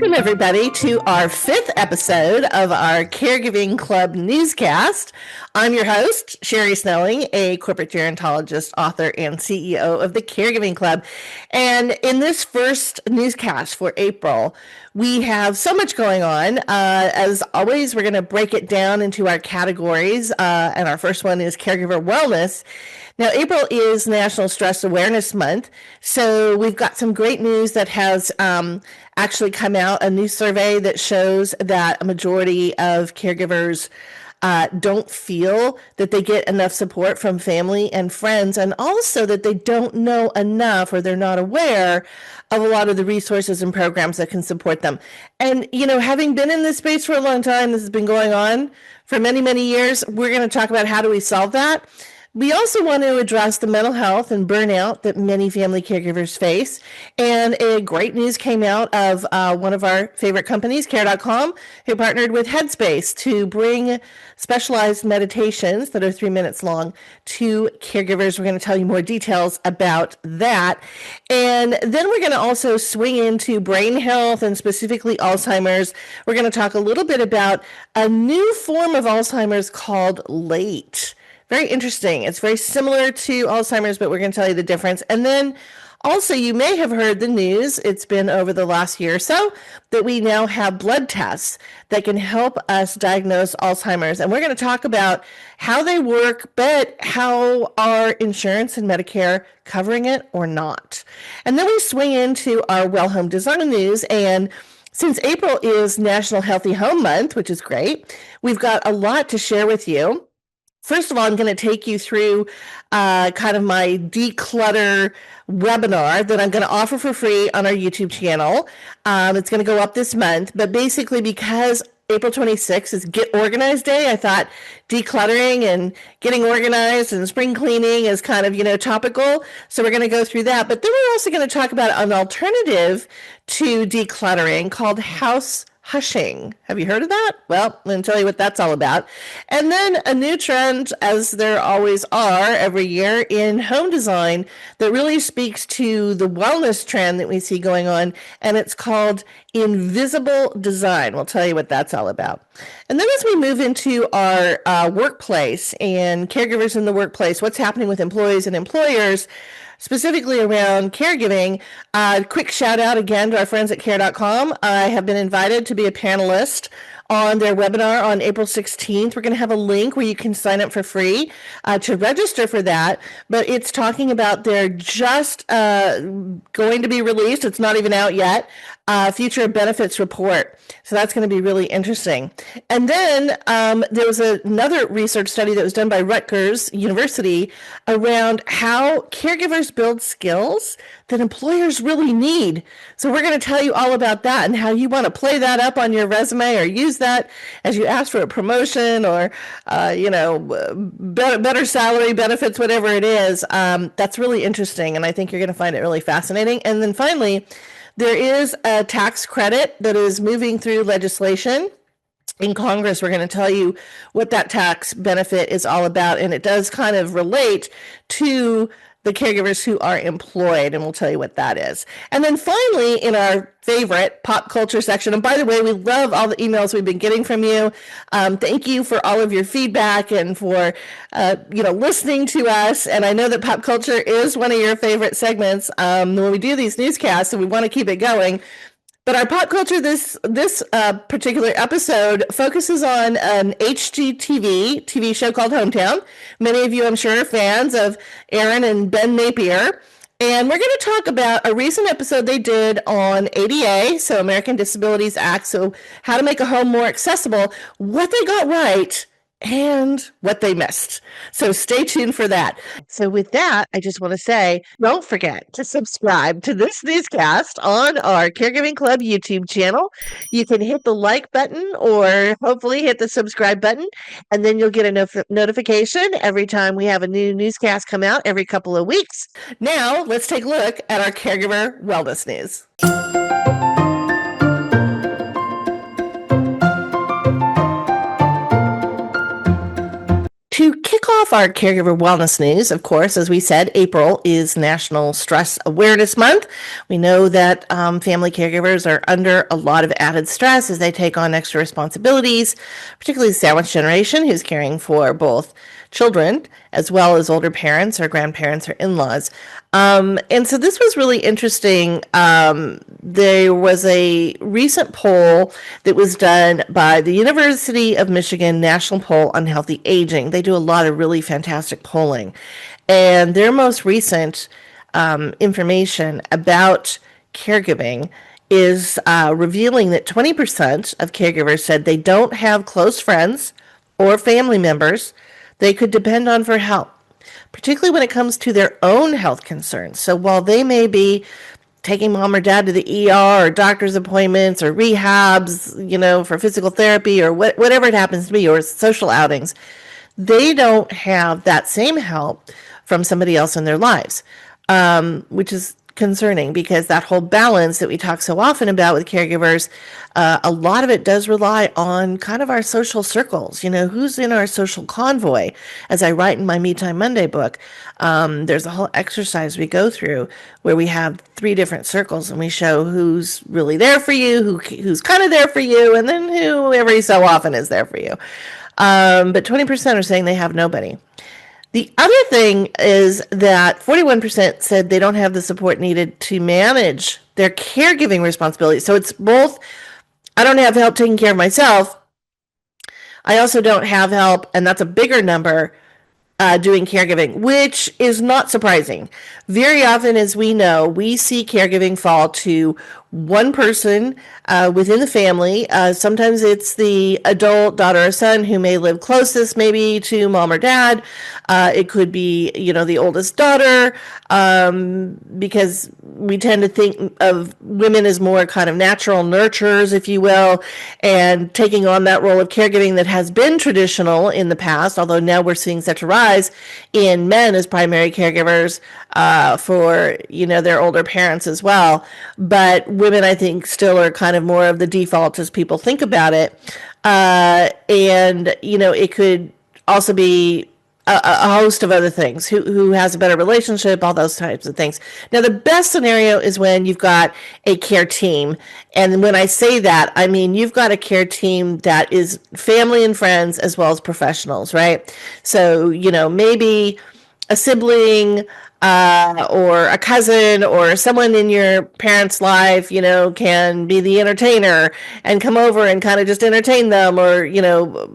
Welcome, everybody, to our 5th episode of our Caregiving Club Newscast. I'm your host, Sherry Snelling, a corporate gerontologist, author, and CEO of the Caregiving Club. And in this first newscast for April, we have so much going on. As always, we're going to break it down into our categories, and our first one is Caregiver Wellness. Now, April is National Stress Awareness Month, so we've got some great news that has actually come out, a new survey that shows that a majority of caregivers don't feel that they get enough support from family and friends, and also that they don't know enough or they're not aware of a lot of the resources and programs that can support them. And, you know, having been in this space for a long time, this has been going on for many, many years, we're going to talk about how do we solve that. We also want to address the mental health and burnout that many family caregivers face. And a great news came out of one of our favorite companies, Care.com, who partnered with Headspace to bring specialized meditations that are 3 minutes long to caregivers. We're going to tell you more details about that. And then we're going to also swing into brain health and specifically Alzheimer's. We're going to talk a little bit about a new form of Alzheimer's called late. Very interesting. It's very similar to Alzheimer's, but we're going to tell you the difference. And then also, you may have heard the news, it's been over the last year or so, that we now have blood tests that can help us diagnose Alzheimer's. And we're going to talk about how they work, but how are insurance and Medicare covering it or not. And then we swing into our well home design news. And since April is National Healthy Home Month, which is great, we've got a lot to share with you. First of all, I'm going to take you through kind of my declutter webinar that I'm going to offer for free on our YouTube channel. It's going to go up this month, but basically because April 26th is Get Organized Day, I thought decluttering and getting organized and spring cleaning is kind of, you know, topical. So we're going to go through that. But then we're also going to talk about an alternative to decluttering called house hushing. Have you heard of that? Well, I'm going to tell you what that's all about. And then a new trend, as there always are every year in home design, that really speaks to the wellness trend that we see going on, and it's called invisible design. We'll tell you what that's all about. And then as we move into our workplace and caregivers in the workplace, what's happening with employees and employers, specifically around caregiving, quick shout out again to our friends at Care.com. I have been invited to be a panelist on their webinar on April 16th. We're going to have a link where you can sign up for free to register for that. But it's talking about their just going to be released, it's not even out yet, future benefits report. So that's going to be really interesting. And then there was another research study that was done by Rutgers University around how caregivers build skills that employers really need. So we're going to tell you all about that and how you want to play that up on your resume or use that as you ask for a promotion or, better salary, benefits, whatever it is. That's really interesting, and I think you're going to find it really fascinating. And then finally, there is a tax credit that is moving through legislation in Congress. We're going to tell you what that tax benefit is all about, and it does kind of relate to the caregivers who are employed, and we'll tell you what that is. And then finally, in our favorite pop culture section, and by the way, we love all the emails we've been getting from you. Thank you for all of your feedback and for listening to us. And I know that pop culture is one of your favorite segments when we do these newscasts, and we want to keep it going. But our pop culture this particular episode focuses on an HGTV TV show called Hometown. Many of you, I'm sure, are fans of Erin and Ben Napier. And we're going to talk about a recent episode they did on ADA, so American Disabilities Act, so how to make a home more accessible, what they got right, and what they missed. So stay tuned for that. So with that, I just want to say, don't forget to subscribe to this newscast on our Caregiving Club YouTube channel. You can hit the like button or hopefully hit the subscribe button, and then you'll get a notification every time we have a new newscast come out every couple of weeks. Now, let's take a look at our Caregiver Wellness news. To kick off our Caregiver Wellness news, of course, as we said, April is National Stress Awareness Month. We know that family caregivers are under a lot of added stress as they take on extra responsibilities, particularly the sandwich generation who's caring for both children as well as older parents or grandparents or in-laws. And so this was really interesting. There was a recent poll that was done by the University of Michigan National Poll on Healthy Aging. They do a lot of really fantastic polling. And their most recent information about caregiving is revealing that 20% of caregivers said they don't have close friends or family members they could depend on for help, particularly when it comes to their own health concerns. So while they may be taking mom or dad to the ER or doctor's appointments or rehabs, for physical therapy or whatever it happens to be, or social outings, they don't have that same help from somebody else in their lives, which is concerning because that whole balance that we talk so often about with caregivers, a lot of it does rely on kind of our social circles, who's in our social convoy. As I write in my Me Time Monday book, there's a whole exercise we go through where we have 3 different circles and we show who's really there for you, who's kind of there for you, and then who every so often is there for you. But 20% are saying they have nobody. The other thing is that 41% said they don't have the support needed to manage their caregiving responsibilities. So it's both, I don't have help taking care of myself. I also don't have help, and that's a bigger number, doing caregiving, which is not surprising. Very often, as we know, we see caregiving fall to one person within the family. Sometimes it's the adult daughter or son who may live closest maybe to mom or dad. It could be, the oldest daughter, because we tend to think of women as more kind of natural nurturers, if you will, and taking on that role of caregiving that has been traditional in the past, although now we're seeing such a rise in men as primary caregivers for, their older parents as well. But women, I think, still are kind of more of the default as people think about it. And, it could also be a host of other things, who has a better relationship, all those types of things. Now, the best scenario is when you've got a care team. And when I say that, I mean, you've got a care team that is family and friends as well as professionals, right? So, maybe a sibling, or a cousin or someone in your parents' life, can be the entertainer and come over and kind of just entertain them or,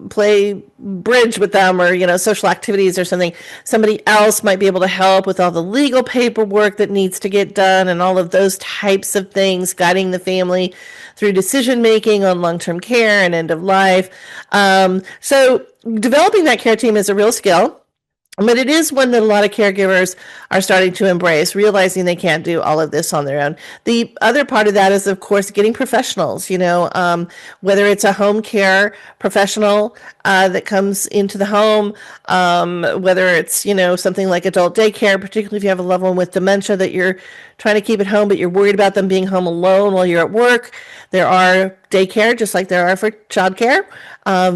play bridge with them or, social activities or something. Somebody else might be able to help with all the legal paperwork that needs to get done and all of those types of things, guiding the family through decision making on long-term care and end of life. So developing that care team is a real skill. But it is one that a lot of caregivers are starting to embrace, realizing they can't do all of this on their own. The other part of that is, of course, getting professionals, whether it's a home care professional that comes into the home, whether it's, something like adult daycare, particularly if you have a loved one with dementia that you're trying to keep at home, but you're worried about them being home alone while you're at work. There are daycare, just like there are for childcare,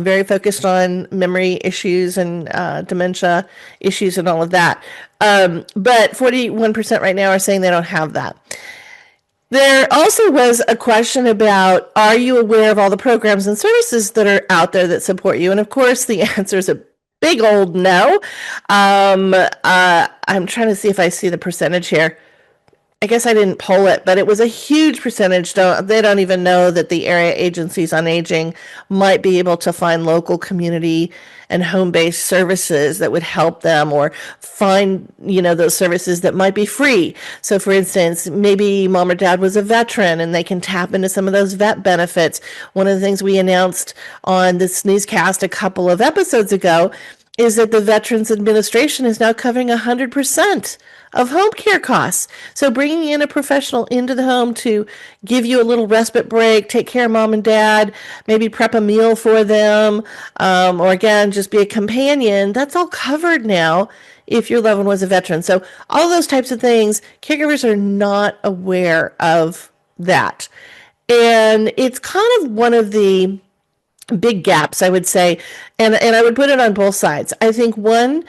very focused on memory issues and dementia issues and all of that. But 41% right now are saying they don't have that. There also was a question about, are you aware of all the programs and services that are out there that support you? And of course, the answer is a big old no. I'm trying to see if I see the percentage here. I guess I didn't poll it, but it was a huge percentage. They don't even know that the area agencies on aging might be able to find local community and home-based services that would help them, or find, those services that might be free. So for instance, maybe mom or dad was a veteran and they can tap into some of those vet benefits. One of the things we announced on this newscast a couple of episodes ago is that the Veterans Administration is now covering 100% of home care costs. So bringing in a professional into the home to give you a little respite break, take care of mom and dad, maybe prep a meal for them, or again, just be a companion, that's all covered now if your loved one was a veteran. So all those types of things, caregivers are not aware of that. And it's kind of one of the big gaps, I would say, and I would put it on both sides. I think one,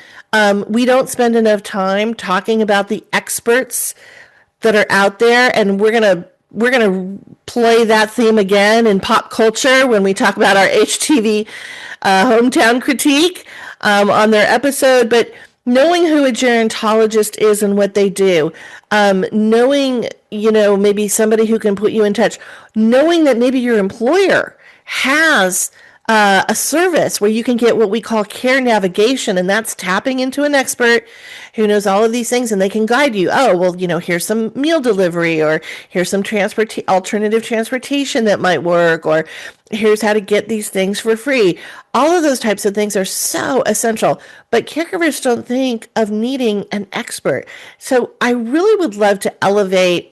we don't spend enough time talking about the experts that are out there, and we're gonna play that theme again in pop culture when we talk about our HGTV hometown critique on their episode. But knowing who a gerontologist is and what they do, knowing, maybe somebody who can put you in touch, knowing that maybe your employer has a service where you can get what we call care navigation, and that's tapping into an expert who knows all of these things, and they can guide you. Oh, well, here's some meal delivery, or here's some alternative transportation that might work, or here's how to get these things for free. All of those types of things are so essential, but caregivers don't think of needing an expert. So I really would love to elevate,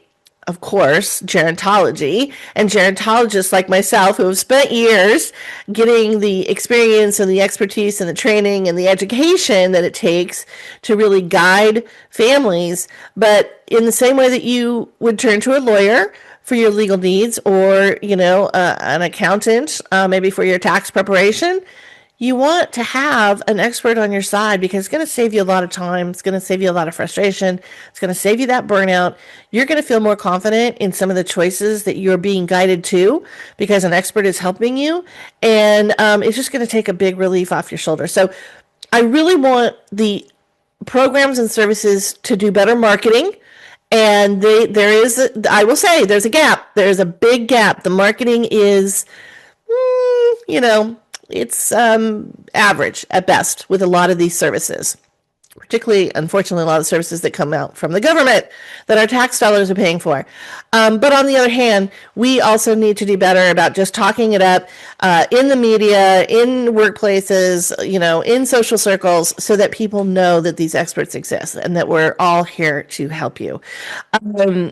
of course, gerontology, and gerontologists like myself who have spent years getting the experience and the expertise and the training and the education that it takes to really guide families. But in the same way that you would turn to a lawyer for your legal needs, or, an accountant, maybe for your tax preparation, you want to have an expert on your side, because it's going to save you a lot of time. It's going to save you a lot of frustration. It's going to save you that burnout. You're going to feel more confident in some of the choices that you're being guided to, because an expert is helping you. And it's just going to take a big relief off your shoulder. So I really want the programs and services to do better marketing. And I will say, there's a gap. There's a big gap. The marketing is, it's average at best with a lot of these services, particularly, unfortunately, a lot of services that come out from the government that our tax dollars are paying for. But on the other hand, we also need to do better about just talking it up in the media, in workplaces, in social circles, so that people know that these experts exist and that we're all here to help you.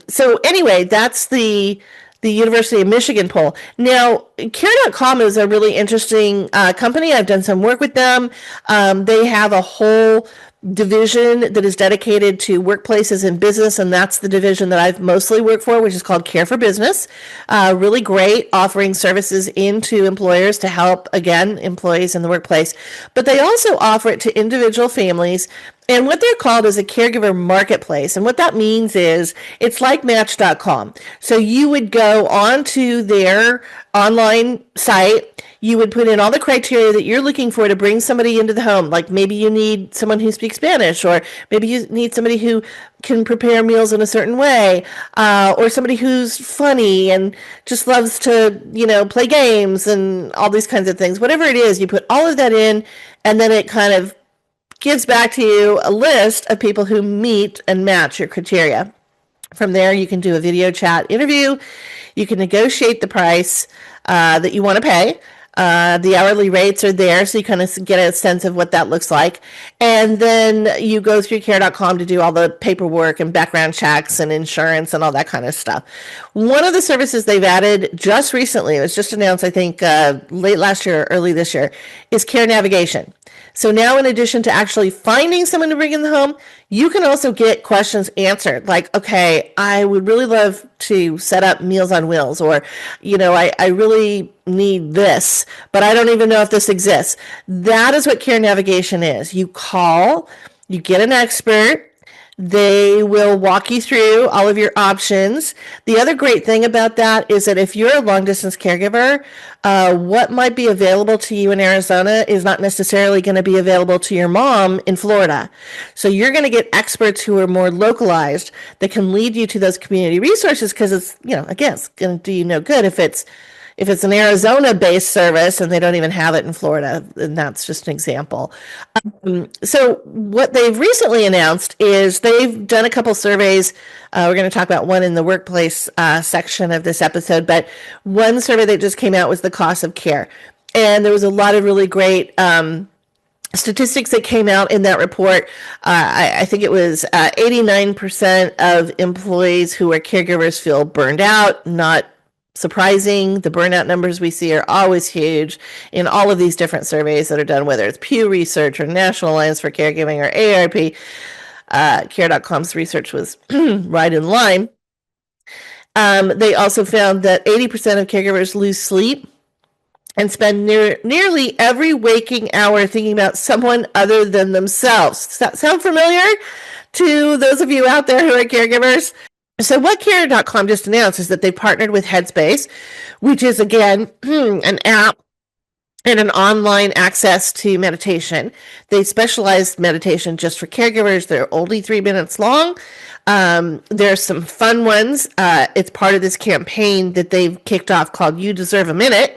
So anyway, that's the University of Michigan poll. Now, Care.com is a really interesting company. I've done some work with them. They have a whole division that is dedicated to workplaces and business, and that's the division that I've mostly worked for, which is called Care for Business. Really great, offering services into employers to help, again, employees in the workplace. But they also offer it to individual families. And what they're called is a caregiver marketplace. And what that means is it's like Match.com. So you would go onto their online site, you would put in all the criteria that you're looking for to bring somebody into the home. Like maybe you need someone who speaks Spanish, or maybe you need somebody who can prepare meals in a certain way, or somebody who's funny and just loves to, play games and all these kinds of things. Whatever it is, you put all of that in, and then it kind of gives back to you a list of people who meet and match your criteria. From there, you can do a video chat interview. You can negotiate the price that you want to pay. The hourly rates are there, so you kind of get a sense of what that looks like. And then you go through care.com to do all the paperwork and background checks and insurance and all that kind of stuff. One of the services they've added just recently, it was just announced, I think, late last year or early this year, is care navigation. So now, in addition to actually finding someone to bring in the home, you can also get questions answered. Like, okay, I would really love to set up Meals on Wheels, or, I really need this, but I don't even know if this exists. That is what care navigation is. You call, you get an expert. They will walk you through all of your options. The other great thing about that is that if you're a long-distance caregiver, what might be available to you in Arizona is not necessarily going to be available to your mom in Florida. So you're going to get experts who are more localized that can lead you to those community resources, because it's, again, it's going to do you no good if it's an Arizona-based service and they don't even have it in Florida, and that's just an example. So what they've recently announced is they've done a couple surveys. We're going to talk about one in the workplace section of this episode, but one survey that just came out was the cost of care. And there was a lot of really great statistics that came out in that report. I think it was 89% of employees who are caregivers feel burned out. Not surprising. The burnout numbers we see are always huge in all of these different surveys that are done, whether it's Pew Research or National Alliance for Caregiving or AARP. Care.com's research was right in line. They also found that 80% of caregivers lose sleep and spend nearly every waking hour thinking about someone other than themselves. Does that sound familiar to those of you out there who are caregivers? So what Care.com just announced is that they partnered with Headspace, which is, again, an app and an online access to meditation. They specialized meditation just for caregivers. They're only 3 minutes long. There's some fun ones. It's part of this campaign that they've kicked off called You Deserve a Minute.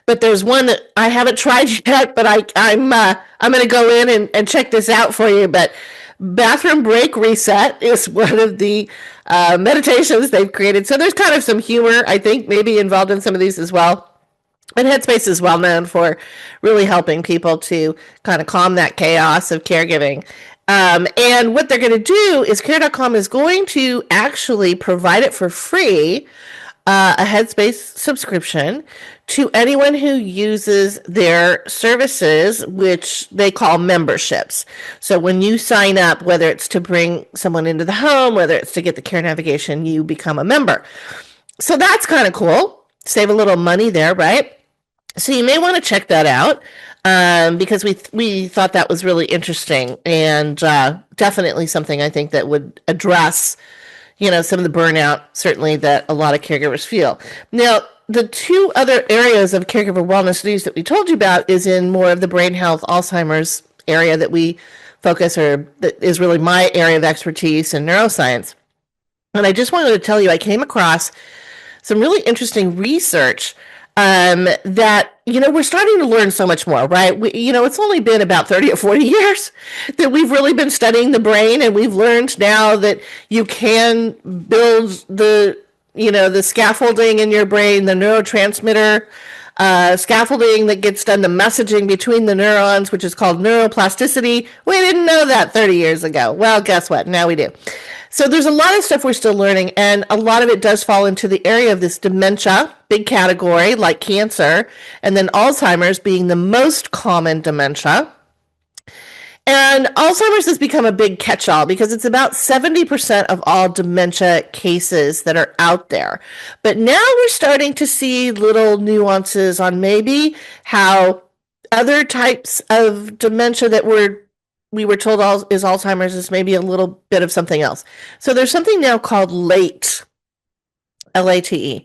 But there's one that I haven't tried yet, but I'm going to go in and check this out for you. But Bathroom Break Reset is one of the meditations they've created. So there's kind of some humor, I think, maybe involved in some of these as well. And Headspace is well known for really helping people to kind of calm that chaos of caregiving. And what they're going to do is Care.com is going to actually provide it for free, a Headspace subscription to anyone who uses their services, which they call memberships. So when you sign up, whether it's to bring someone into the home, whether it's to get the care navigation, you become a member. So that's kind of cool. Save a little money there, right? So you may want to check that out, because we thought that was really interesting, and definitely something I think that would address, some of the burnout, certainly, that a lot of caregivers feel. Now, the two other areas of caregiver wellness news that we told you about is in more of the brain health, Alzheimer's area that we focus, or that is really my area of expertise in neuroscience. And I just wanted to tell you, I came across some really interesting research that, we're starting to learn so much more, right? It's only been about 30 or 40 years that we've really been studying the brain, and we've learned now that you can build the scaffolding in your brain, the neurotransmitter scaffolding that gets done, the messaging between the neurons, which is called neuroplasticity. We didn't know that 30 years ago. Well, guess what? Now we do. So there's a lot of stuff we're still learning, and a lot of it does fall into the area of this dementia, big category, like cancer, and then Alzheimer's being the most common dementia. And Alzheimer's has become a big catch-all because it's about 70% of all dementia cases that are out there. But now we're starting to see little nuances on maybe how other types of dementia that we were told is Alzheimer's is maybe a little bit of something else. So there's something now called LATE, L-A-T-E.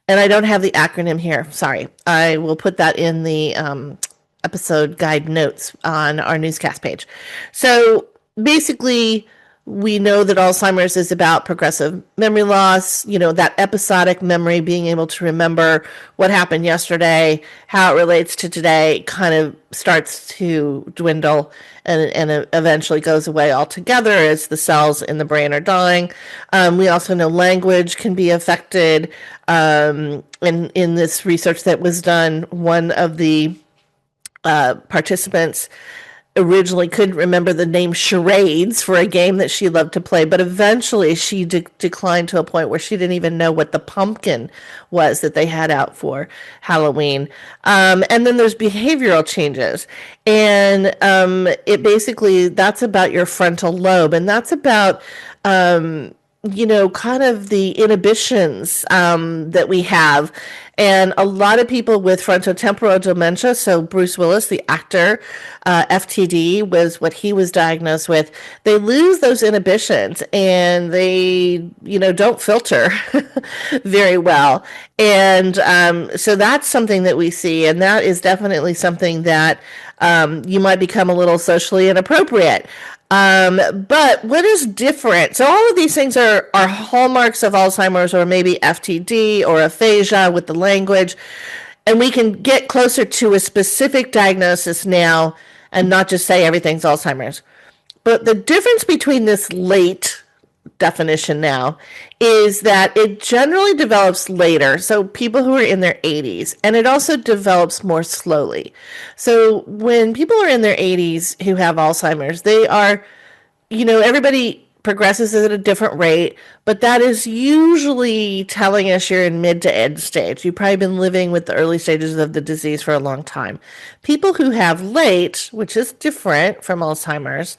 And I don't have the acronym here. Sorry. I will put that in the episode guide notes on our newscast page. So basically, we know that Alzheimer's is about progressive memory loss, that episodic memory, being able to remember what happened yesterday, how it relates to today, kind of starts to dwindle and eventually goes away altogether as the cells in the brain are dying. We also know language can be affected. In this research that was done, one of the participants originally couldn't remember the name charades for a game that she loved to play, but eventually she declined to a point where she didn't even know what the pumpkin was that they had out for Halloween. And then there's behavioral changes, and it basically, that's about your frontal lobe, and that's about kind of the inhibitions that we have. And a lot of people with frontotemporal dementia, so Bruce Willis, the actor, FTD was what he was diagnosed with. They lose those inhibitions, and they, don't filter very well. And so that's something that we see, and that is definitely something that you might become a little socially inappropriate. But what is different? So all of these things are hallmarks of Alzheimer's, or maybe FTD or aphasia with the language. And we can get closer to a specific diagnosis now and not just say everything's Alzheimer's. But the difference between this late definition now is that it generally develops later. So people who are in their 80s, and it also develops more slowly. So when people are in their 80s who have Alzheimer's, they are, everybody progresses at a different rate, but that is usually telling us you're in mid to end stage. You've probably been living with the early stages of the disease for a long time. People who have late, which is different from Alzheimer's,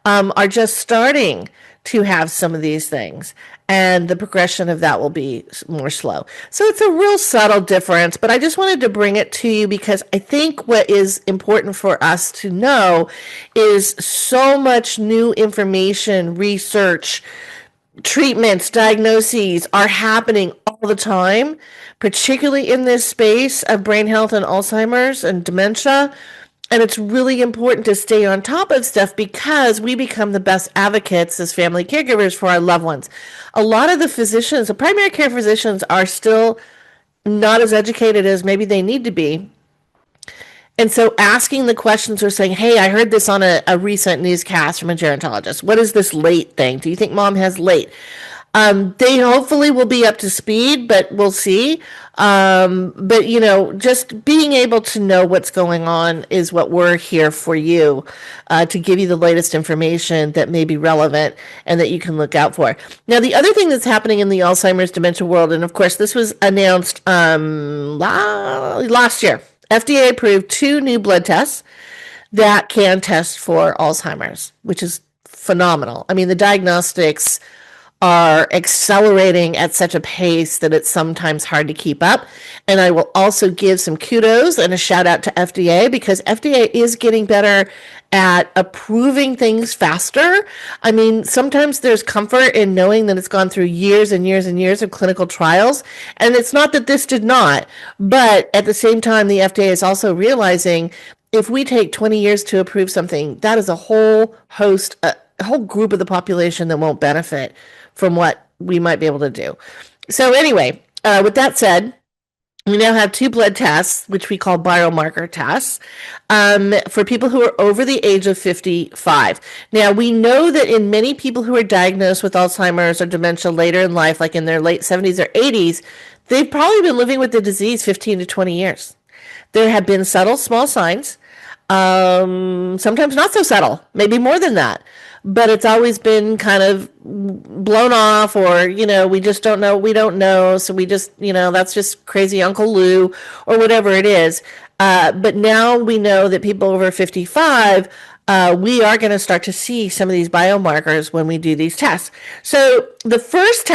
are just starting to have some of these things, and the progression of that will be more slow. So it's a real subtle difference, but I just wanted to bring it to you because I think what is important for us to know is so much new information, research, treatments, diagnoses are happening all the time, particularly in this space of brain health and Alzheimer's and dementia. And it's really important to stay on top of stuff because we become the best advocates as family caregivers for our loved ones. A lot of the physicians, the primary care physicians, are still not as educated as maybe they need to be. And so asking the questions or saying, hey, I heard this on a recent newscast from a gerontologist. What is this late thing? Do you think mom has late? They hopefully will be up to speed, but we'll see. But, just being able to know what's going on is what we're here for you, to give you the latest information that may be relevant and that you can look out for. Now, the other thing that's happening in the Alzheimer's dementia world, and of course, this was announced last year, FDA approved 2 new blood tests that can test for Alzheimer's, which is phenomenal. I mean, the diagnostics are accelerating at such a pace that it's sometimes hard to keep up. And I will also give some kudos and a shout out to FDA because FDA is getting better at approving things faster. I mean, sometimes there's comfort in knowing that it's gone through years and years and years of clinical trials. And it's not that this did not, but at the same time, the FDA is also realizing if we take 20 years to approve something, that is a whole host, a whole group of the population that won't benefit from what we might be able to do. So anyway, with that said, we now have 2 blood tests, which we call biomarker tests, for people who are over the age of 55. Now, we know that in many people who are diagnosed with Alzheimer's or dementia later in life, like in their late 70s or 80s, they've probably been living with the disease 15 to 20 years. There have been subtle, small signs, sometimes not so subtle, maybe more than that. But it's always been kind of blown off or, we just don't know. We don't know. So we just, that's just crazy Uncle Lou or whatever it is. But now we know that people over 55, we are going to start to see some of these biomarkers when we do these tests. So the first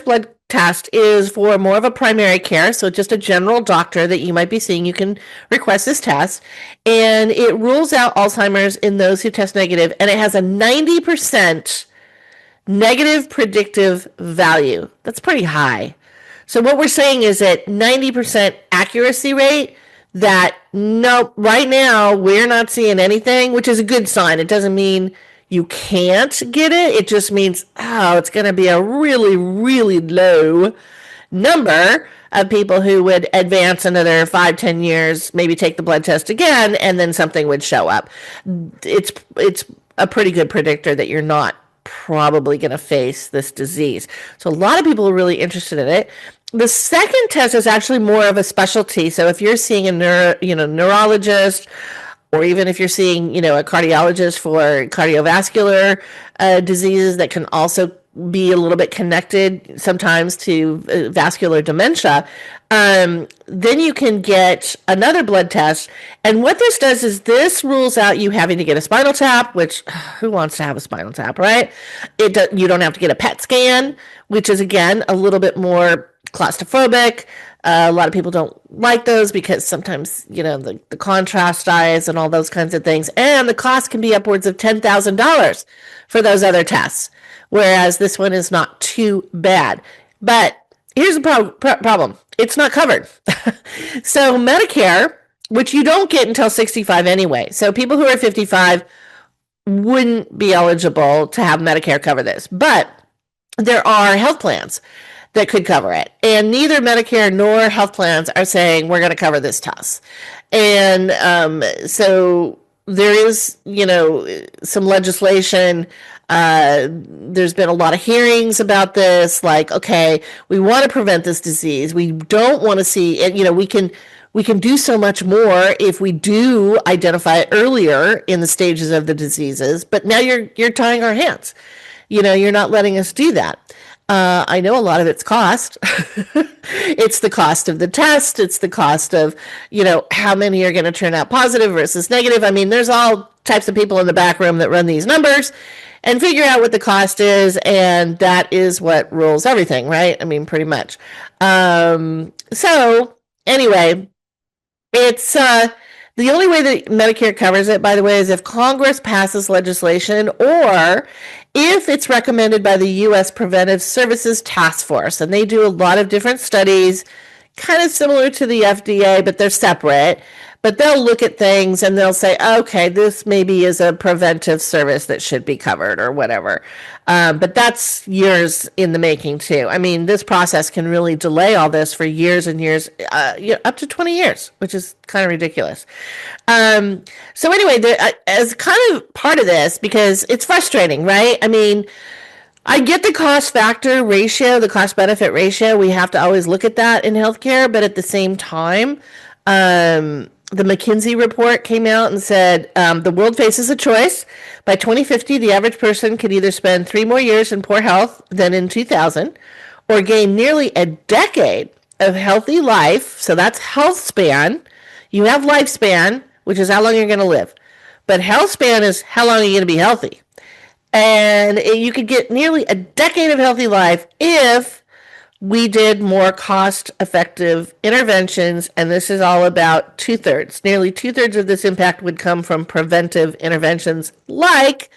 blood test is for more of a primary care. So just a general doctor that you might be seeing, you can request this test. And it rules out Alzheimer's in those who test negative. And it has a 90% negative predictive value. That's pretty high. So what we're saying is at 90% accuracy rate that nope, right now we're not seeing anything, which is a good sign. It doesn't mean you can't get it. It just means, it's going to be a really, really low number of people who would advance another 5-10 years, maybe take the blood test again, and then something would show up. It's a pretty good predictor that you're not probably going to face this disease. So a lot of people are really interested in it. The second test is actually more of a specialty. So if you're seeing a neurologist, or even if you're seeing, a cardiologist for cardiovascular diseases that can also be a little bit connected sometimes to vascular dementia, then you can get another blood test. And what this does is this rules out you having to get a spinal tap, which who wants to have a spinal tap, right? You don't have to get a PET scan, which is, again, a little bit more claustrophobic. A lot of people don't like those because sometimes, the contrast dyes and all those kinds of things. And the cost can be upwards of $10,000 for those other tests, whereas this one is not too bad. But here's the problem. It's not covered. So Medicare, which you don't get until 65 anyway. So people who are 55 wouldn't be eligible to have Medicare cover this. But there are health plans that could cover it. And neither Medicare nor health plans are saying we're going to cover this test. And so there is, some legislation. There's been a lot of hearings about this, like, okay, we want to prevent this disease. We don't want to see it. We can do so much more if we do identify it earlier in the stages of the diseases. But now you're tying our hands. You're not letting us do that. I know a lot of it's cost. It's the cost of the test. It's the cost of, how many are going to turn out positive versus negative. I mean, there's all types of people in the back room that run these numbers and figure out what the cost is. And that is what rules everything, right? I mean, pretty much. So anyway, it's the only way that Medicare covers it, by the way, is if Congress passes legislation or if it's recommended by the U.S. Preventive Services Task Force. And they do a lot of different studies, kind of similar to the FDA, but they're separate. But they'll look at things and they'll say, okay, this maybe is a preventive service that should be covered or whatever. But that's years in the making too. I mean, this process can really delay all this for years and years, up to 20 years, which is kind of ridiculous. So anyway, as kind of part of this, because it's frustrating, right? I mean, I get the cost factor ratio, the cost benefit ratio. We have to always look at that in healthcare, but at the same time, the McKinsey report came out and said the world faces a choice. By 2050, the average person could either spend 3 more years in poor health than in 2000 or gain nearly a decade of healthy life. So that's health span. You have lifespan, which is how long you're going to live. But health span is how long are you going to be healthy. And you could get nearly a decade of healthy life if we did more cost-effective interventions, and this is all about 2/3. Nearly 2/3 of this impact would come from preventive interventions like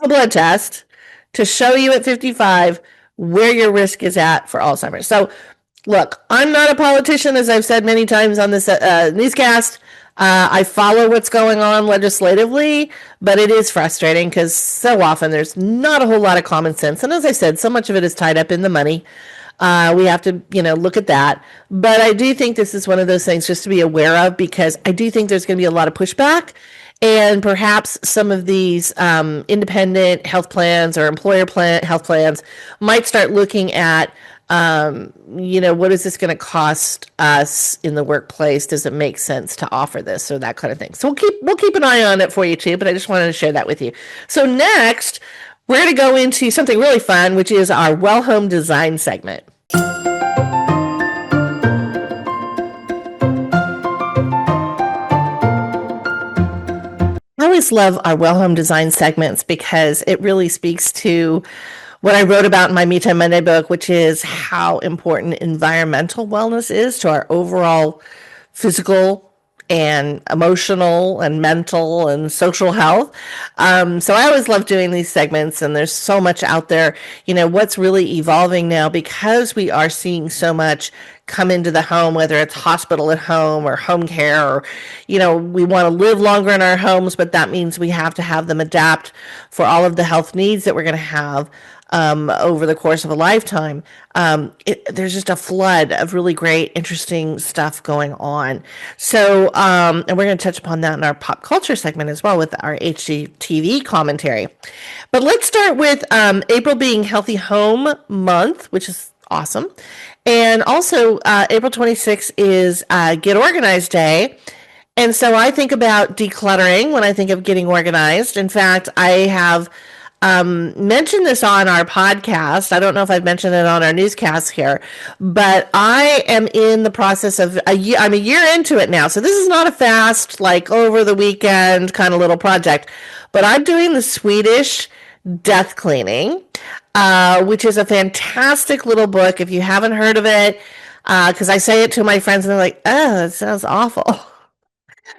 a blood test to show you at 55 where your risk is at for Alzheimer's. So, look, I'm not a politician, as I've said many times on this newscast. I follow what's going on legislatively, but it is frustrating because so often there's not a whole lot of common sense. And as I said, so much of it is tied up in the money. We have to, look at that. But I do think this is one of those things just to be aware of, because I do think there's going to be a lot of pushback. And perhaps some of these independent health plans or employer health plans might start looking at, what is this going to cost us in the workplace? Does it make sense to offer this or that kind of thing? So we'll keep an eye on it for you too. But I just wanted to share that with you. So next, we're going to go into something really fun, which is our Well Home Design segment. I always love our Well Home Design segments because it really speaks to what I wrote about in my Me Time Monday book, which is how important environmental wellness is to our overall physical and emotional and mental and social health. So I always love doing these segments, and there's so much out there. What's really evolving now, because we are seeing so much come into the home, whether it's hospital at home or home care, or, we want to live longer in our homes, but that means we have to have them adapt for all of the health needs that we're going to have over the course of a lifetime. There's just a flood of really great, interesting stuff going on. So, and we're going to touch upon that in our pop culture segment as well with our HGTV commentary. But let's start with April being Healthy Home Month, which is awesome. And also, April 26th is Get Organized Day. And so I think about decluttering when I think of getting organized. In fact, I have mentioned this on our podcast. I don't know if I've mentioned it on our newscast here, but I am in the process of I'm a year into it now. So this is not a fast, like over the weekend kind of little project, but I'm doing the Swedish death cleaning, which is a fantastic little book. If you haven't heard of it, because I say it to my friends and they're like, oh, that sounds awful.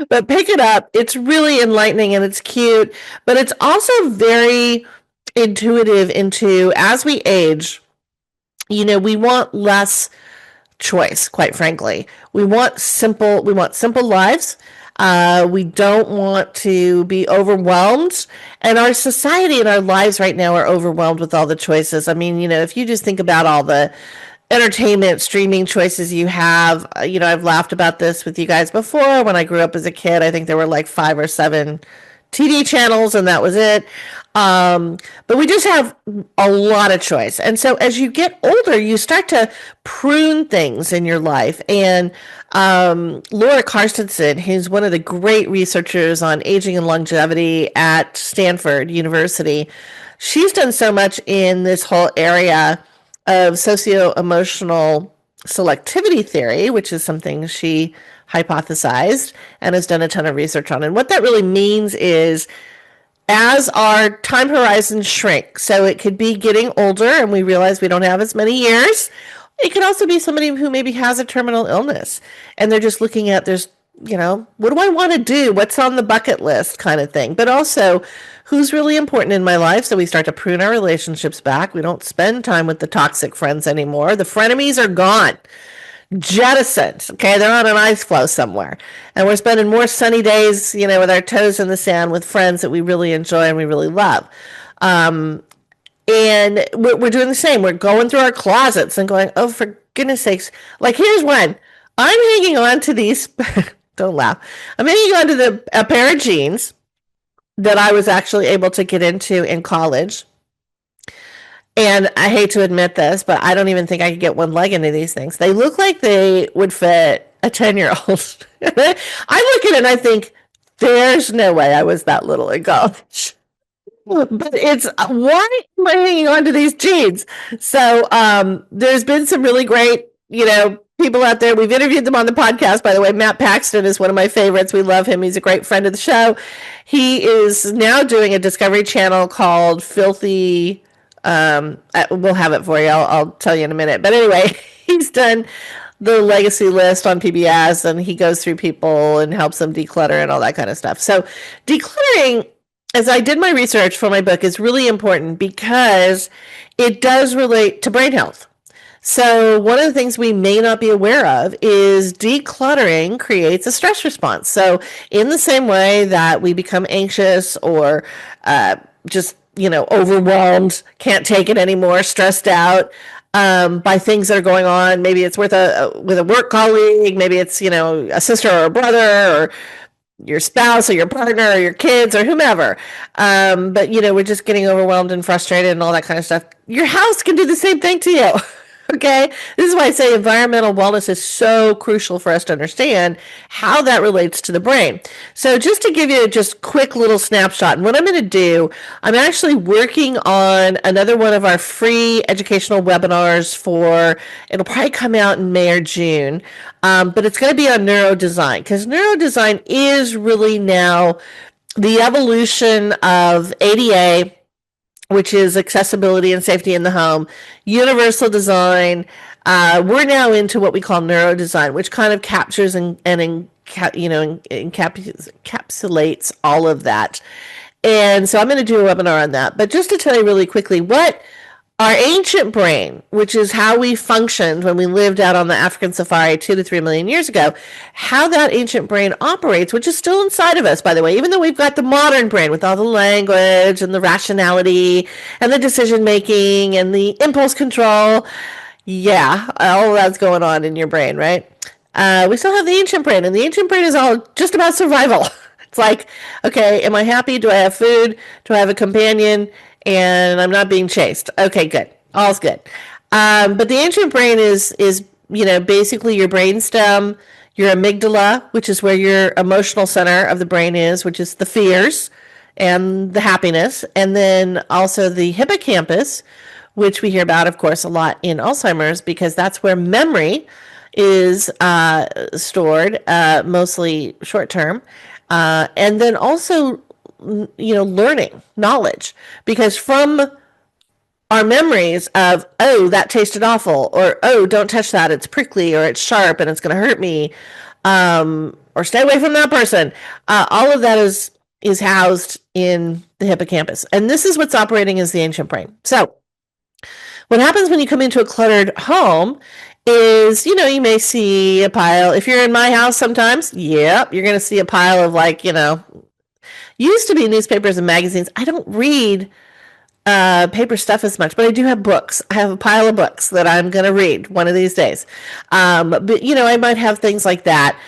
But pick it up. It's really enlightening and it's cute, but it's also very intuitive into, as we age, we want less choice, quite frankly. We want simple lives. We don't want to be overwhelmed. And our society and our lives right now are overwhelmed with all the choices. I mean, if you just think about all the entertainment streaming choices you have, I've laughed about this with you guys before. When I grew up as a kid, I think there were like 5 or 7 TV channels and that was it. But we just have a lot of choice. And so as you get older, you start to prune things in your life. And Laura Carstensen, who's one of the great researchers on aging and longevity at Stanford University, she's done so much in this whole area of socio-emotional selectivity theory, which is something she hypothesized and has done a ton of research on. And what that really means is as our time horizons shrink, so it could be getting older and we realize we don't have as many years. It could also be somebody who maybe has a terminal illness and they're just looking at what do I want to do? What's on the bucket list kind of thing. But also, who's really important in my life? So we start to prune our relationships back. We don't spend time with the toxic friends anymore. The frenemies are gone. Jettisoned. Okay, they're on an ice floe somewhere. And we're spending more sunny days, with our toes in the sand with friends that we really enjoy and we really love. And we're doing the same. We're going through our closets and going, oh, for goodness sakes. Like, here's one. I'm hanging on to these. Don't laugh. I'm hanging on to a pair of jeans that I was actually able to get into in college. And I hate to admit this, but I don't even think I could get one leg into these things. They look like they would fit a 10-year-old. I look at it and I think, there's no way I was that little in college. But it's, why am I hanging on to these jeans? So there's been some really great, people out there. We've interviewed them on the podcast, by the way. Matt Paxton is one of my favorites. We love him. He's a great friend of the show. He is now doing a Discovery Channel called Filthy. We'll have it for you. I'll tell you in a minute. But anyway, he's done the legacy list on PBS, and he goes through people and helps them declutter and all that kind of stuff. So decluttering, as I did my research for my book, is really important because it does relate to brain health. So one of the things we may not be aware of is decluttering creates a stress response. So in the same way that we become anxious or just, overwhelmed, can't take it anymore, stressed out by things that are going on. Maybe it's with a work colleague, maybe it's, a sister or a brother or your spouse or your partner or your kids or whomever. But, we're just getting overwhelmed and frustrated and all that kind of stuff. Your house can do the same thing to you. Okay, this is why I say environmental wellness is so crucial for us to understand how that relates to the brain. So just to give you just quick little snapshot, and what I'm going to do, I'm actually working on another one of our free educational webinars it'll probably come out in May or June, but it's going to be on neurodesign, because neurodesign is really now the evolution of ADA, which is accessibility and safety in the home, universal design. We're now into what we call neurodesign, which kind of captures and encapsulates all of that. And so I'm going to do a webinar on that. But just to tell you really quickly, what our ancient brain, which is how we functioned when we lived out on the African safari 2 to 3 million years ago, how that ancient brain operates, which is still inside of us, by the way, even though we've got the modern brain with all the language and the rationality and the decision making and the impulse control. Yeah, all that's going on in your brain, right? We still have the ancient brain, and the ancient brain is all just about survival. It's like, okay, am I happy? Do I have food? Do I have a companion? And I'm not being chased. Okay, good. All's good. But the ancient brain is basically your brainstem, your amygdala, which is where your emotional center of the brain is, which is the fears and the happiness. And then also the hippocampus, which we hear about, of course, a lot in Alzheimer's, because that's where memory is stored, mostly short term. And then also learning, knowledge, because from our memories of, oh, that tasted awful, or, oh, don't touch that, it's prickly, or it's sharp and it's going to hurt me, or stay away from that person. All of that is housed in the hippocampus. And this is what's operating as the ancient brain. So what happens when you come into a cluttered home is, you may see a pile. If you're in my house sometimes, you're going to see a pile of used to be newspapers and magazines. I don't read paper stuff as much, but I do have books. I have a pile of books that I'm going to read one of these days. But, I might have things like that.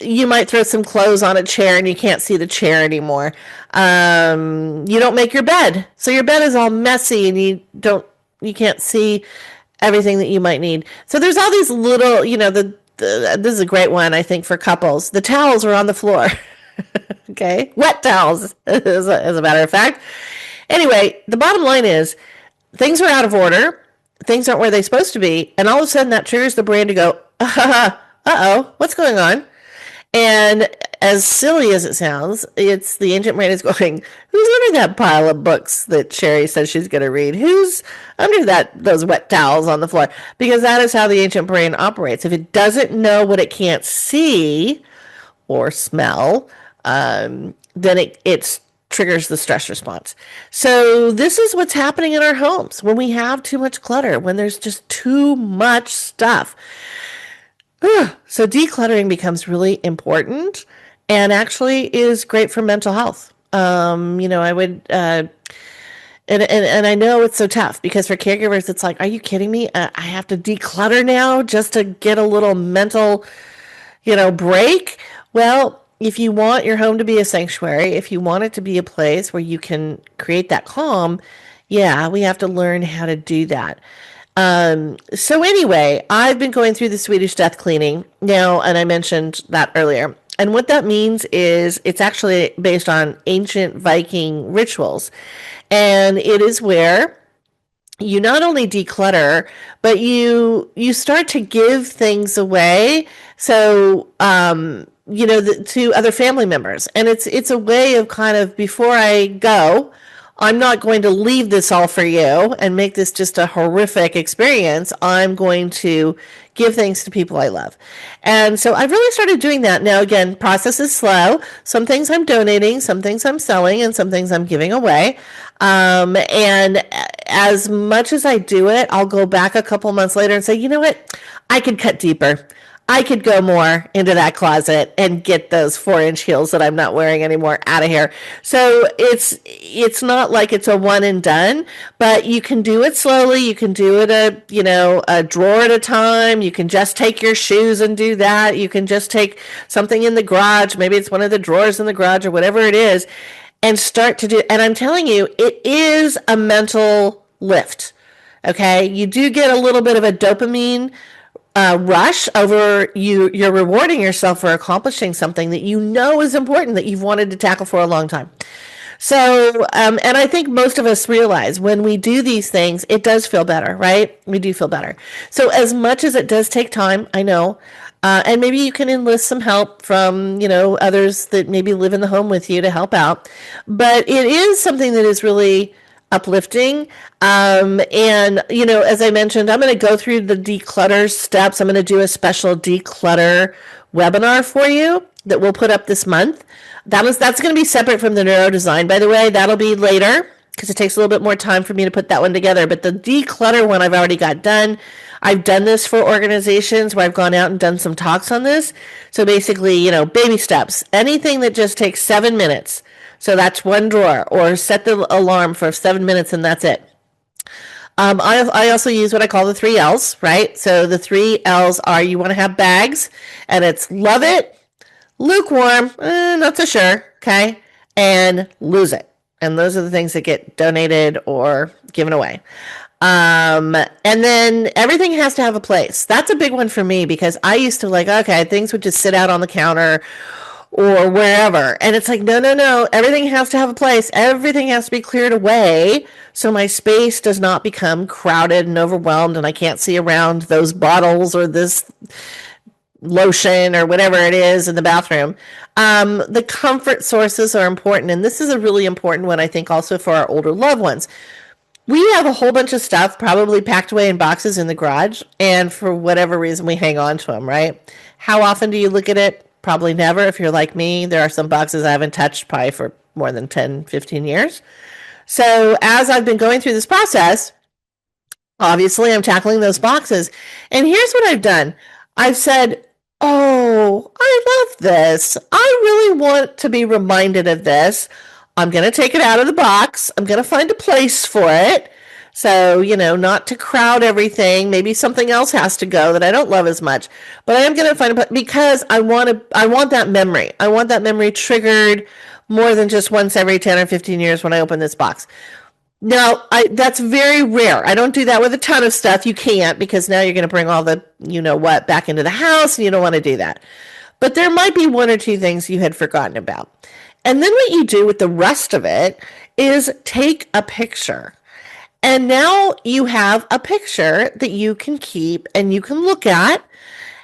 You might throw some clothes on a chair and you can't see the chair anymore. You don't make your bed. So your bed is all messy and you can't see everything that you might need. So there's all these little, this is a great one, I think, for couples. The towels are on the floor. Okay, wet towels, as a matter of fact. Anyway, the bottom line is things are out of order. things aren't where they're supposed to be. And all of a sudden that triggers the brain to go, uh-oh, what's going on? And as silly as it sounds, it's the ancient brain is going, who's under that pile of books that Sherry says she's going to read? Who's under those wet towels on the floor? Because that is how the ancient brain operates. If it doesn't know what it can't see or smell, then it triggers the stress response. So this is what's happening in our homes when we have too much clutter, when there's just too much stuff. So decluttering becomes really important and actually is great for mental health. I would, and I know it's so tough because for caregivers, it's like, are you kidding me? I have to declutter now just to get a little mental, break. Well, if you want your home to be a sanctuary, if you want it to be a place where you can create that calm, yeah, we have to learn how to do that. So anyway, I've been going through the Swedish death cleaning now, and I mentioned that earlier. And what that means is it's actually based on ancient Viking rituals. And it is where you not only declutter, but you start to give things away. So, to other family members. And it's a way of kind of, before I go, I'm not going to leave this all for you and make this just a horrific experience. I'm going to give things to people I love. And so I've really started doing that. Now, again, process is slow. Some things I'm donating, some things I'm selling, and some things I'm giving away. And as much as I do it, I'll go back a couple months later and say, you know what? I could cut deeper. I could go more into that closet and get those 4-inch heels that I'm not wearing anymore out of here. So it's not like it's a one and done, but you can do it slowly. You can do it a drawer at a time. You can just take your shoes and do that. You can just take something in the garage. Maybe it's one of the drawers in the garage or whatever it is, and start to do. And I'm telling you, it is a mental lift. Okay. You do get a little bit of a dopamine rush over you're rewarding yourself for accomplishing something that you know is important, that you've wanted to tackle for a long time. So, and I think most of us realize when we do these things, it does feel better, right? We do feel better. So as much as it does take time, I know, and maybe you can enlist some help from, others that maybe live in the home with you to help out. But it is something that is really uplifting. And, as I mentioned, I'm going to go through the declutter steps. I'm going to do a special declutter webinar for you that we'll put up this month. That's going to be separate from the neurodesign, by the way. That'll be later because it takes a little bit more time for me to put that one together. But the declutter one I've already got done. I've done this for organizations where I've gone out and done some talks on this. So basically, baby steps, anything that just takes 7 minutes. So that's one drawer, or set the alarm for 7 minutes and that's it. I also use what I call the 3 L's, right? So the 3 L's are, you want to have bags, and it's love it, lukewarm, not so sure, okay, and lose it. And those are the things that get donated or given away. And then everything has to have a place. That's a big one for me because I used to things would just sit out on the counter or wherever. And it's like, no. Everything has to have a place. Everything has to be cleared away so my space does not become crowded and overwhelmed and I can't see around those bottles or this lotion or whatever it is in the bathroom. The comfort sources are important. And this is a really important one, I think, also for our older loved ones. We have a whole bunch of stuff probably packed away in boxes in the garage. And for whatever reason, we hang on to them, right? How often do you look at it? Probably never. If you're like me, there are some boxes I haven't touched probably for more than 10, 15 years. So as I've been going through this process, obviously I'm tackling those boxes. And here's what I've done. I've said, oh, I love this. I really want to be reminded of this. I'm going to take it out of the box. I'm going to find a place for it. So, not to crowd everything. Maybe something else has to go that I don't love as much. But I am going to find a place because I want that memory. I want that memory triggered more than just once every 10 or 15 years when I open this box. Now, that's very rare. I don't do that with a ton of stuff. You can't, because now you're going to bring all the what back into the house, and you don't want to do that. But there might be one or two things you had forgotten about. And then what you do with the rest of it is take a picture. And now you have a picture that you can keep and you can look at,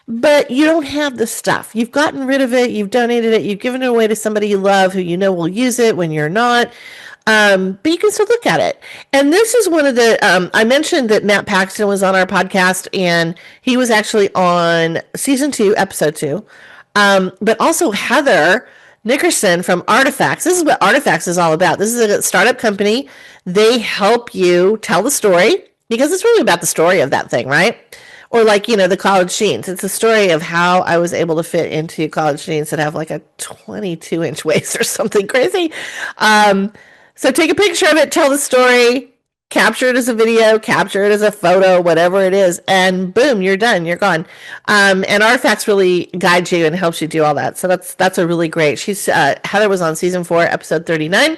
but you don't have the stuff. You've gotten rid of it. You've donated it. You've given it away to somebody you love who you know will use it when you're not. But you can still look at it. And this is one of the, I mentioned that Matt Paxton was on our podcast, and he was actually on season 2, episode 2. But also Heather Nickerson from Artifacts. This is what Artifacts is all about. This is a startup company. They help you tell the story, because it's really about the story of that thing, right? Or like, the college jeans. It's a story of how I was able to fit into college jeans that have like a 22-inch waist or something crazy. So take a picture of it, tell the story, capture it as a video, capture it as a photo, whatever it is, and boom, you're done. You're gone. And Artifacts really guides you and helps you do all that. So that's a really great. Heather was on season 4, episode 39.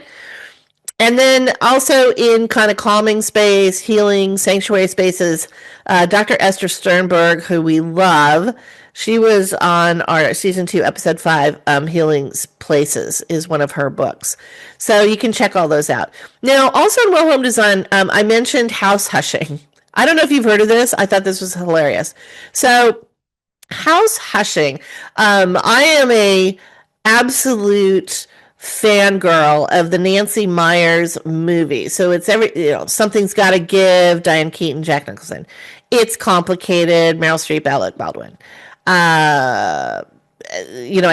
And then also in kind of calming space, healing, sanctuary spaces, Dr. Esther Sternberg, who we love, she was on our season 2, episode 5, Healing Places is one of her books. So you can check all those out. Now, also in Well Home Design, I mentioned house hushing. I don't know if you've heard of this. I thought this was hilarious. So house hushing, I am a absolute fangirl of the Nancy Meyers movie. So it's Something's Gotta Give, Diane Keaton, Jack Nicholson. It's complicated, Meryl Streep, Alec Baldwin. I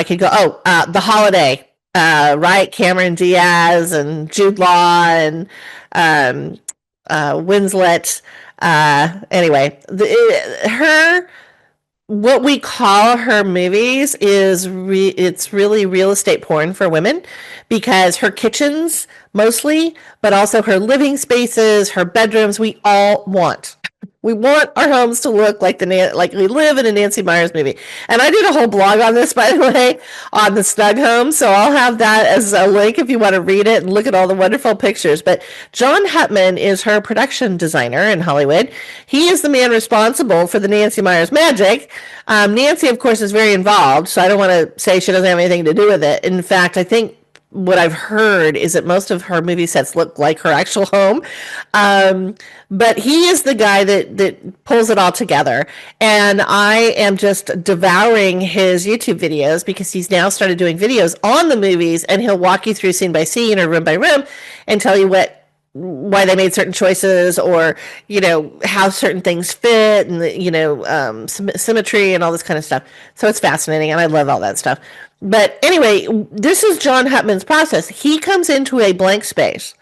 could go, The Holiday, right? Cameron Diaz and Jude Law and Winslet. Anyway, what we call her movies is it's really real estate porn for women, because her kitchens mostly, but also her living spaces, her bedrooms, we all want. We want our homes to look like like we live in a Nancy Meyers movie. And I did a whole blog on this, by the way, on the Snug Home. So I'll have that as a link if you want to read it and look at all the wonderful pictures. But John Hutman is her production designer in Hollywood. He is the man responsible for the Nancy Meyers magic. Nancy, of course, is very involved, so I don't want to say she doesn't have anything to do with it. In fact, I think what I've heard is that most of her movie sets look like her actual home. But he is the guy that pulls it all together. And I am just devouring his YouTube videos, because he's now started doing videos on the movies, and he'll walk you through scene by scene or room by room and tell you why they made certain choices, or how certain things fit, and symmetry and all this kind of stuff. So it's fascinating, and I love all that stuff. But anyway, this is John Hutman's process. He comes into a blank space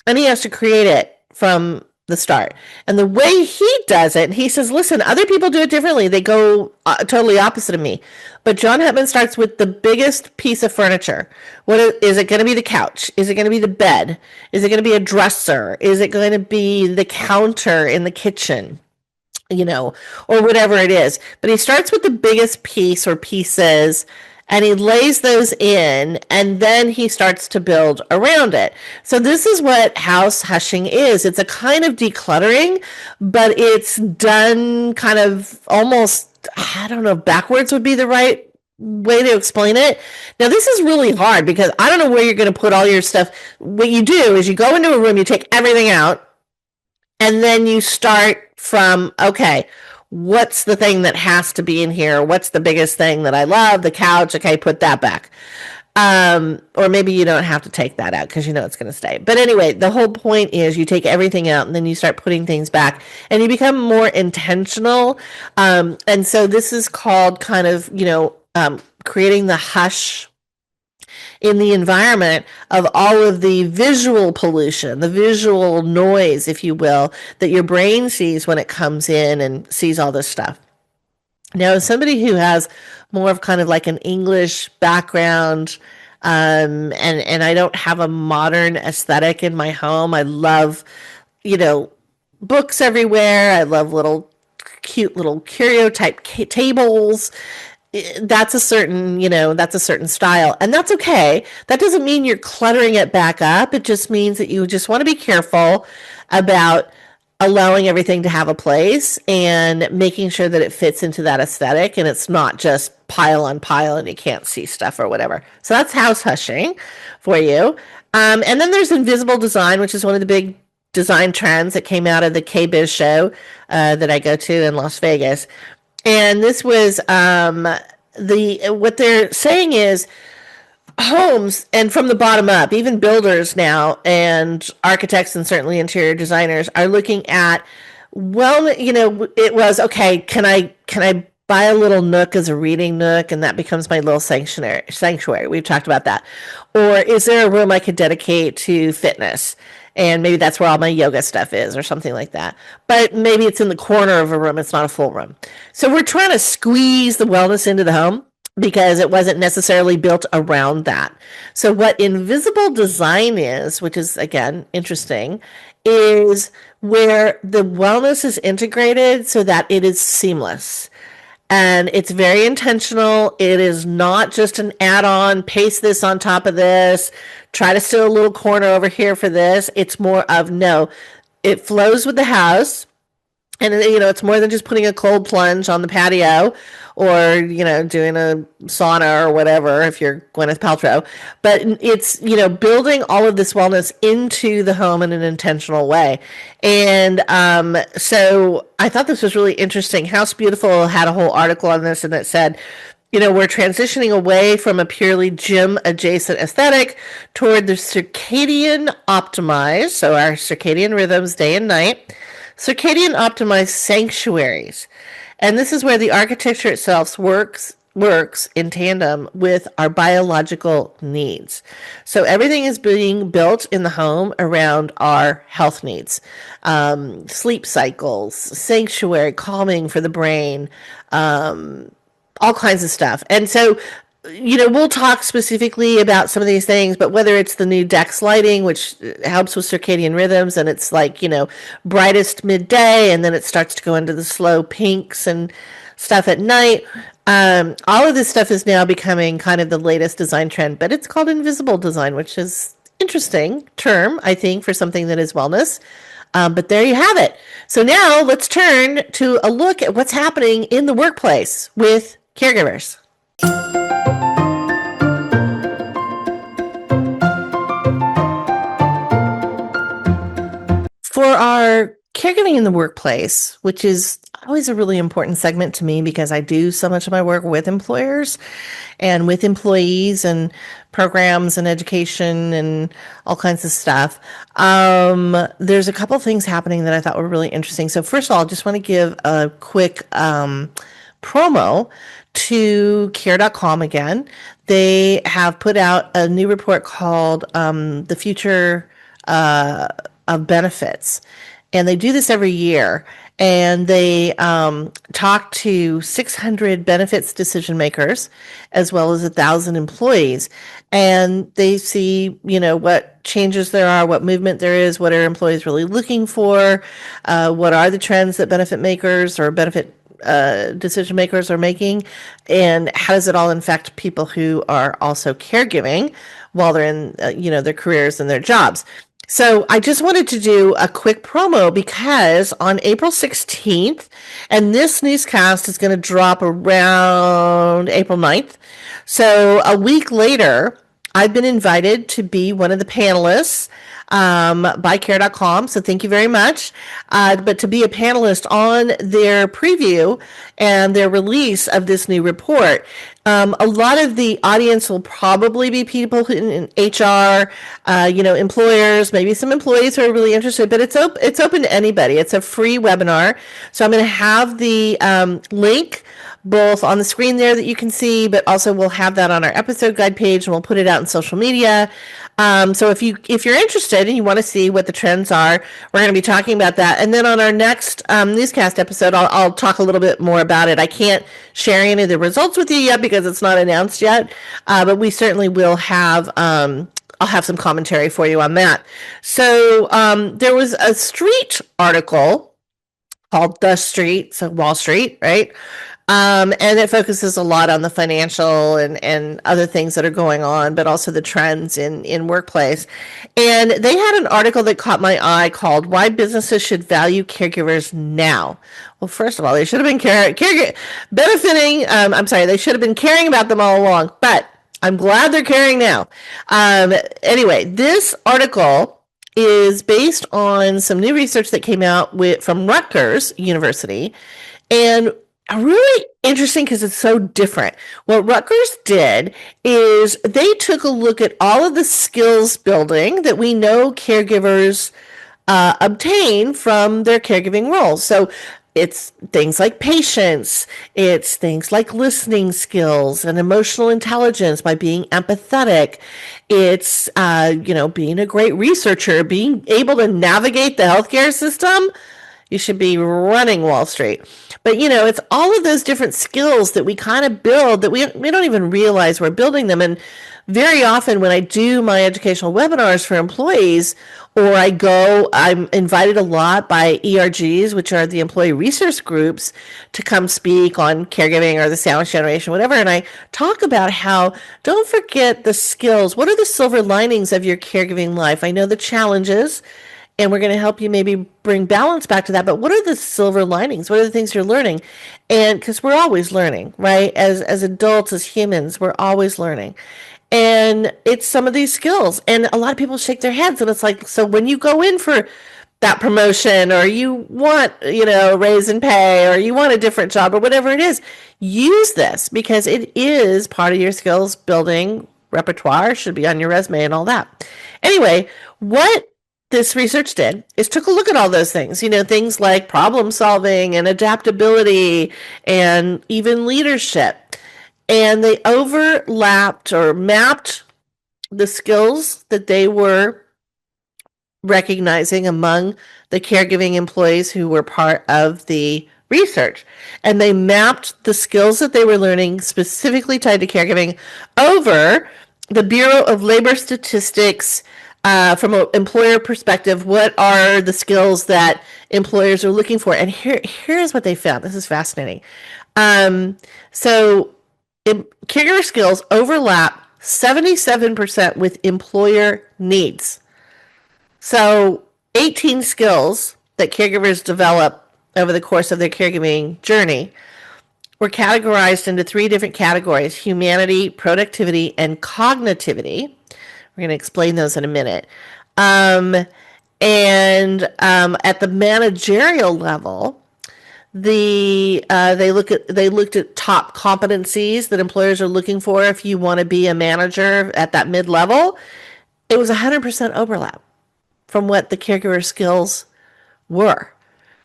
and he has to create it from the start. And the way he does it, he says, listen, other people do it differently. They go totally opposite of me. But John Hutman starts with the biggest piece of furniture. Is it going to be the couch? Is it going to be the bed? Is it going to be a dresser? Is it going to be the counter in the kitchen? Or whatever it is. But he starts with the biggest piece or pieces, and he lays those in, and then he starts to build around it. So this is what house hushing is. It's a kind of decluttering, but it's done kind of almost, I don't know, backwards would be the right way to explain it. Now, this is really hard, because I don't know where you're going to put all your stuff. What you do is you go into a room, you take everything out, and then you start from, okay, what's the thing that has to be in here? What's the biggest thing that I love? The couch. Okay, put that back. Or maybe you don't have to take that out because it's going to stay. But anyway, the whole point is you take everything out and then you start putting things back, and you become more intentional. And so this is called kind of, creating the hush in the environment of all of the visual pollution, the visual noise, if you will, that your brain sees when it comes in and sees all this stuff. Now, as somebody who has more of kind of like an English background, and I don't have a modern aesthetic in my home, I love, books everywhere. I love cute little curio type tables. That's a certain style, and that's okay. That doesn't mean you're cluttering it back up. It just means that you just want to be careful about allowing everything to have a place and making sure that it fits into that aesthetic, and it's not just pile on pile and you can't see stuff or whatever. So that's house hushing for you. And then there's invisible design, which is one of the big design trends that came out of the K-Biz show that I go to in Las Vegas. And this was what they're saying is homes, and from the bottom up, even builders now and architects and certainly interior designers are looking at, well, it was okay. Can I buy a little nook as a reading nook, and that becomes my little sanctuary. We've talked about that. Or is there a room I could dedicate to fitness? And maybe that's where all my yoga stuff is or something like that. But maybe it's in the corner of a room. It's not a full room. So we're trying to squeeze the wellness into the home because it wasn't necessarily built around that. So what invisible design is, which is, again, interesting, is where the wellness is integrated so that it is seamless. And it's very intentional. It is not just an add-on, paste this on top of this, try to steal a little corner over here for this. It's more of, no, it flows with the house. And, it's more than just putting a cold plunge on the patio or, doing a sauna or whatever if you're Gwyneth Paltrow. But it's, building all of this wellness into the home in an intentional way. And so I thought this was really interesting. House Beautiful had a whole article on this, and it said, we're transitioning away from a purely gym adjacent aesthetic toward the circadian optimized, so our circadian rhythms day and night, circadian optimized sanctuaries. And this is where the architecture itself works in tandem with our biological needs. So everything is being built in the home around our health needs, sleep cycles, sanctuary, calming for the brain, all kinds of stuff. And so, we'll talk specifically about some of these things, but whether it's the new Dex lighting, which helps with circadian rhythms, and it's like, brightest midday, and then it starts to go into the slow pinks and stuff at night. All of this stuff is now becoming kind of the latest design trend, but it's called invisible design, which is interesting term, I think, for something that is wellness. But there you have it. So now let's turn to a look at what's happening in the workplace with caregivers. For our caregiving in the workplace, which is always a really important segment to me because I do so much of my work with employers and with employees and programs and education and all kinds of stuff. There's a couple of things happening that I thought were really interesting. So first of all, I just want to give a quick promo to care.com again. They have put out a new report called The Future of Benefits. And they do this every year. And they talk to 600 benefits decision makers, as well as 1,000 employees. And they see, what changes there are, what movement there is, what are employees really looking for, what are the trends that benefit makers or benefit decision makers are making, and how does it all affect people who are also caregiving while they're in, their careers and their jobs. So I just wanted to do a quick promo because on April 16th, and this newscast is going to drop around April 9th. So a week later, I've been invited to be one of the panelists by care.com. So thank you very much. But to be a panelist on their preview and their release of this new report. A lot of the audience will probably be people who, in HR, employers, maybe some employees who are really interested, but it's open to anybody. It's a free webinar. So I'm going to have the link both on the screen there that you can see, but also we'll have that on our episode guide page and we'll put it out in social media. So if you're interested and you want to see what the trends are, we're going to be talking about that. And then on our next newscast episode, I'll talk a little bit more about it. I can't share any of the results with you yet because it's not announced yet, but we certainly will have, I'll have some commentary for you on that. So there was a street article called The Street, so Wall Street, right? And it focuses a lot on the financial and other things that are going on, but also the trends in workplace. And they had an article that caught my eye called Why Businesses Should Value Caregivers Now. Well, first of all, they should have been they should have been caring about them all along, but I'm glad they're caring now. Anyway, this article is based on some new research that came out from Rutgers University, and really interesting because it's so different. What Rutgers did is they took a look at all of the skills building that we know caregivers obtain from their caregiving roles. So it's things like patience, it's things like listening skills and emotional intelligence by being empathetic. It's, being a great researcher, being able to navigate the healthcare system. You should be running Wall Street. But, it's all of those different skills that we kind of build that we don't even realize we're building them. And very often when I do my educational webinars for employees, or I'm invited a lot by ERGs, which are the employee resource groups, to come speak on caregiving or the sandwich generation, whatever. And I talk about how, don't forget the skills. What are the silver linings of your caregiving life? I know the challenges, and we're going to help you maybe bring balance back to that. But what are the silver linings? What are the things you're learning? And because we're always learning, right? As adults, as humans, we're always learning. And it's some of these skills. And a lot of people shake their heads. And it's like, so when you go in for that promotion, or you want, a raise in pay, or you want a different job, or whatever it is, use this because it is part of your skills building repertoire, should be on your resume and all that. Anyway, what this research did is took a look at all those things, things like problem solving and adaptability and even leadership. And they overlapped or mapped the skills that they were recognizing among the caregiving employees who were part of the research. And they mapped the skills that they were learning specifically tied to caregiving over the Bureau of Labor Statistics. From an employer perspective, what are the skills that employers are looking for? And here's what they found. This is fascinating. So caregiver skills overlap 77% with employer needs. So 18 skills that caregivers develop over the course of their caregiving journey were categorized into 3 different categories: humanity, productivity, and cognitivity. We're going to explain those in a minute. And at the managerial level, they looked at top competencies that employers are looking for if you want to be a manager at that mid-level. It was 100% overlap from what the caregiver skills were.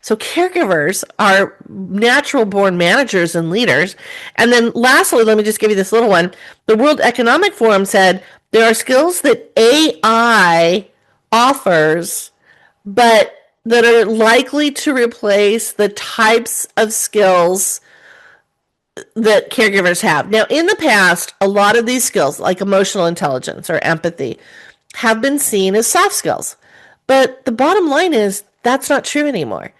So caregivers are natural born managers and leaders. And then lastly, let me just give you this little one. The World Economic Forum said there are skills that AI offers, but that are likely to replace the types of skills that caregivers have. Now, in the past, a lot of these skills, like emotional intelligence or empathy, have been seen as soft skills. But the bottom line is that's not true anymore.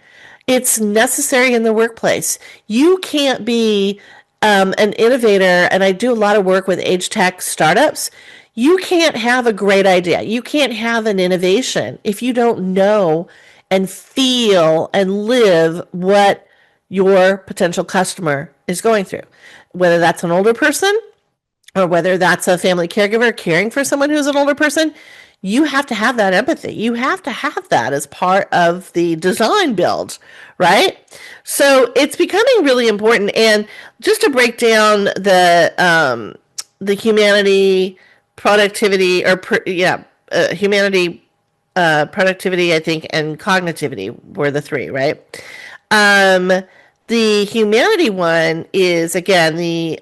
It's necessary in the workplace. You can't be an innovator, and I do a lot of work with age tech startups. You can't have a great idea. You can't have an innovation if you don't know and feel and live what your potential customer is going through, whether that's an older person or whether that's a family caregiver caring for someone who's an older person. You have to have that empathy. You have to have that as part of the design build, right? So it's becoming really important. And just to break down the humanity, productivity, humanity, productivity, I think, and cognitivity were the 3, right? The humanity one is, again, the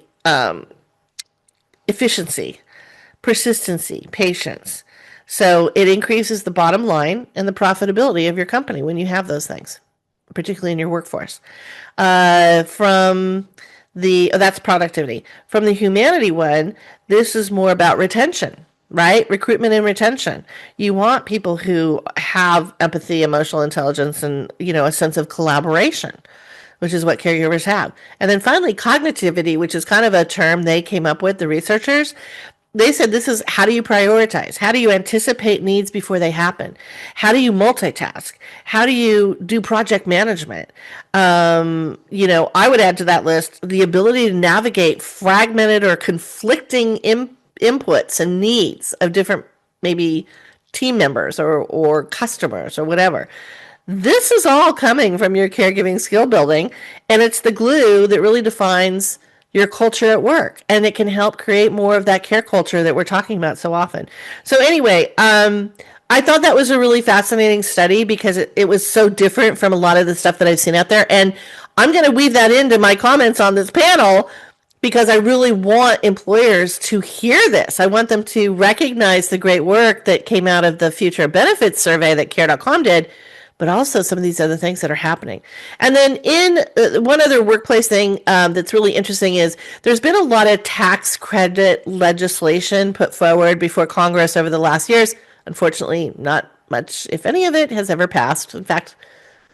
efficiency, persistency, patience. So it increases the bottom line and the profitability of your company when you have those things, particularly in your workforce. That's productivity. From the humanity one, this is more about retention, right? Recruitment and retention. You want people who have empathy, emotional intelligence, and, a sense of collaboration, which is what caregivers have. And then finally, cognitivity, which is kind of a term they came up with, the researchers. They said this is, how do you prioritize? How do you anticipate needs before they happen? How do you multitask? How do you do project management? I would add to that list the ability to navigate fragmented or conflicting inputs and needs of different maybe team members or customers or whatever. This is all coming from your caregiving skill building, and it's the glue that really defines your culture at work, and it can help create more of that care culture that we're talking about so often. So anyway, I thought that was a really fascinating study because it was so different from a lot of the stuff that I've seen out there, and I'm going to weave that into my comments on this panel because I really want employers to hear this. I want them to recognize the great work that came out of the Future Benefits survey that Care.com did, but also some of these other things that are happening. And then in one other workplace thing that's really interesting is there's been a lot of tax credit legislation put forward before Congress over the last years. Unfortunately, not much, if any of it, has ever passed. In fact,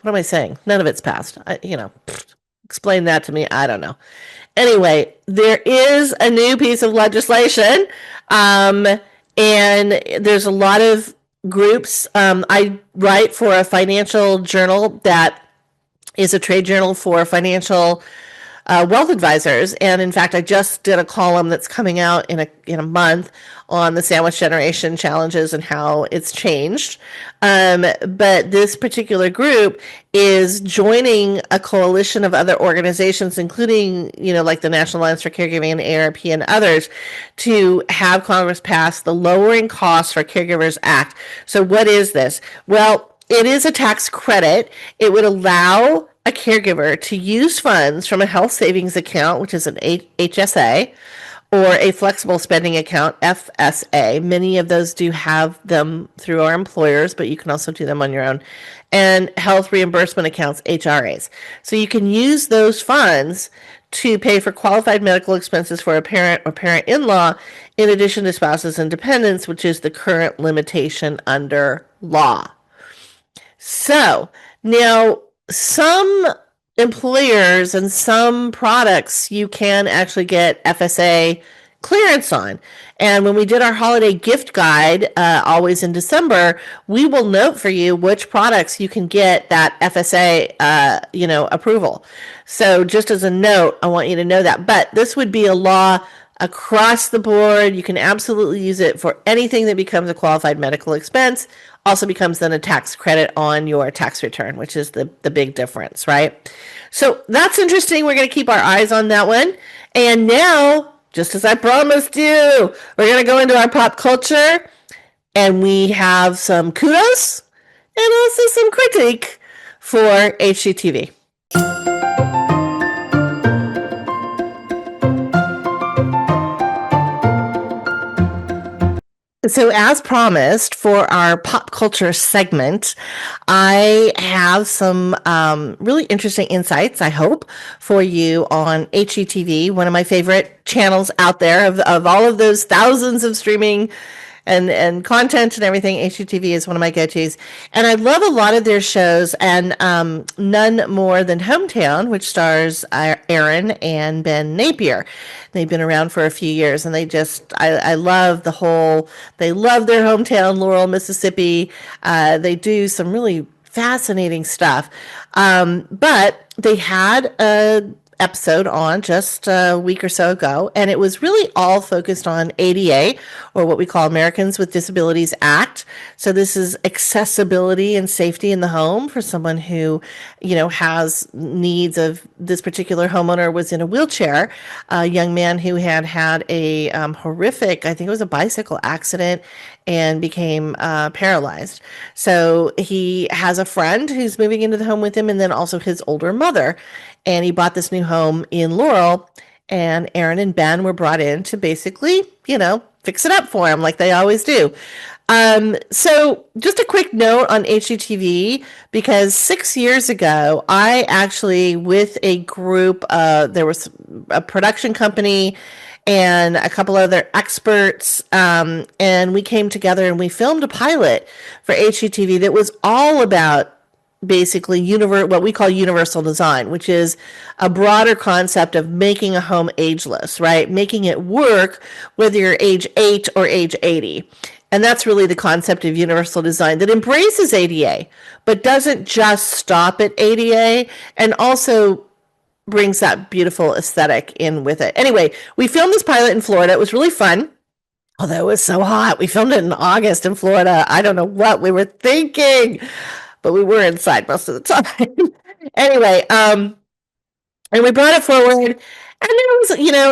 what am I saying? None of it's passed. Explain that to me. I don't know. Anyway, there is a new piece of legislation, and there's a lot of groups. I write for a financial journal that is a trade journal for financial wealth advisors, and in fact, I just did a column that's coming out in a month on the sandwich generation challenges and how it's changed. But this particular group is joining a coalition of other organizations, including, like the National Alliance for Caregiving and AARP and others, to have Congress pass the Lowering Costs for Caregivers Act. So what is this? Well, it is a tax credit. It would allow a caregiver to use funds from a health savings account, which is an HSA, or a flexible spending account, FSA. Many of those do have them through our employers, but you can also do them on your own. And health reimbursement accounts, HRAs. So you can use those funds to pay for qualified medical expenses for a parent or parent-in-law, in addition to spouses and dependents, which is the current limitation under law. So now, some employers and some products you can actually get FSA clearance on. And when we did our holiday gift guide, always in December, we will note for you which products you can get that FSA, approval. So just as a note, I want you to know that. But this would be a law across the board. You can absolutely use it for anything that becomes a qualified medical expense. Also becomes then a tax credit on your tax return, which is the big difference, right? So that's interesting. We're going to keep our eyes on that one. And now, just as I promised you, we're going to go into our pop culture, and we have some kudos and also some critique for HGTV. So as promised, for our pop culture segment, I have some really interesting insights, I hope, for you on HGTV, one of my favorite channels out there of all of those thousands of streaming and content and everything. HGTV is one of my go-tos. And I love a lot of their shows, and none more than Hometown, which stars Erin and Ben Napier. They've been around for a few years, and I love they love their hometown, Laurel, Mississippi. They do some really fascinating stuff. But they had a episode on just a week or so ago, and it was really all focused on ADA, or what we call Americans with Disabilities Act. So this is accessibility and safety in the home for someone who, has needs. Of this particular homeowner was in a wheelchair, a young man who had a horrific, I think it was a bicycle accident, and became paralyzed. So he has a friend who's moving into the home with him, and then also his older mother. And he bought this new home in Laurel, and Erin and Ben were brought in to basically, fix it up for him like they always do. So just a quick note on HGTV, because 6 years ago, I actually, with a group, there was a production company and a couple other experts, and we came together and we filmed a pilot for HGTV that was all about basically what we call universal design, which is a broader concept of making a home ageless, right? Making it work whether you're age 8 or age 80. And that's really the concept of universal design that embraces ADA, but doesn't just stop at ADA, and also brings that beautiful aesthetic in with it. Anyway, we filmed this pilot in Florida. It was really fun. Although it was so hot. We filmed it in August in Florida. I don't know what we were thinking, but we were inside most of the time. Anyway, and we brought it forward, and there was,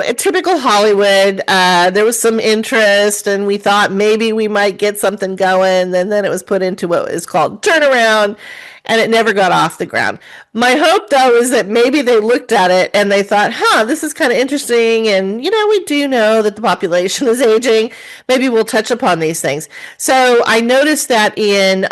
a typical Hollywood. There was some interest, and we thought maybe we might get something going. And then it was put into what is called turnaround, and it never got off the ground. My hope, though, is that maybe they looked at it and they thought, this is kind of interesting. And, we do know that the population is aging. Maybe we'll touch upon these things. So I noticed that in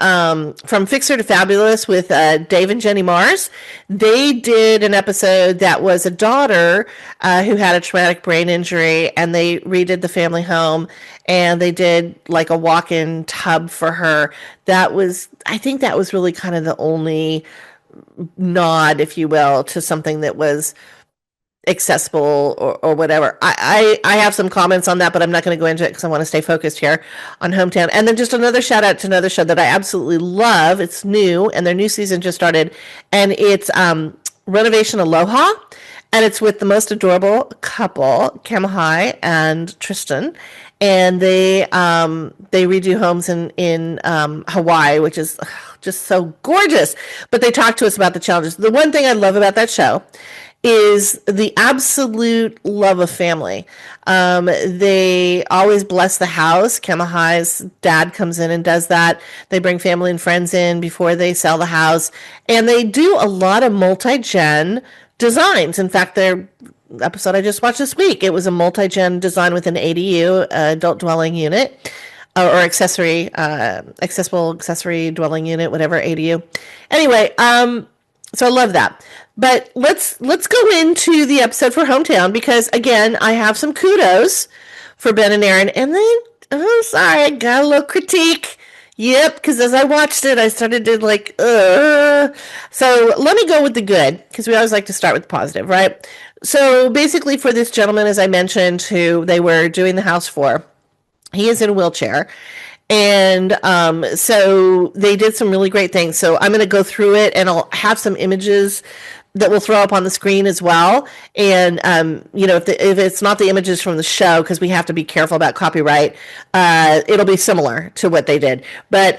From Fixer to Fabulous with Dave and Jenny Mars, they did an episode that was a daughter who had a traumatic brain injury, and they redid the family home, and they did like a walk-in tub for her. I think that was really kind of the only nod, if you will, to something that was accessible or whatever. I have some comments on that, but I'm not going to go into it because I want to stay focused here on Hometown. And then just another shout out to another show that I absolutely love. It's new, and their new season just started, and it's Renovation Aloha, and it's with the most adorable couple, Kamahai and Tristan, and they redo homes in Hawaii, which is just so gorgeous. But they talk to us about the challenges. The one thing I love about that show is the absolute love of family. They always bless the house. Kamahai's dad comes in and does that. They bring family and friends in before they sell the house. And they do a lot of multi-gen designs. In fact, their episode I just watched this week, it was a multi-gen design with an ADU, adult dwelling unit, or accessory, accessible accessory dwelling unit, whatever, ADU. Anyway, so I love that. But let's go into the episode for Hometown, because again, I have some kudos for Ben and Erin, and then I'm sorry, I got a little critique. Yep, because as I watched it, I started to like, So let me go with the good, because we always like to start with the positive, right? So basically, for this gentleman, as I mentioned, who they were doing the house for, he is in a wheelchair. And so they did some really great things. So I'm going to go through it, and I'll have some images that we'll throw up on the screen as well. And, if it's not the images from the show, because we have to be careful about copyright, it'll be similar to what they did. But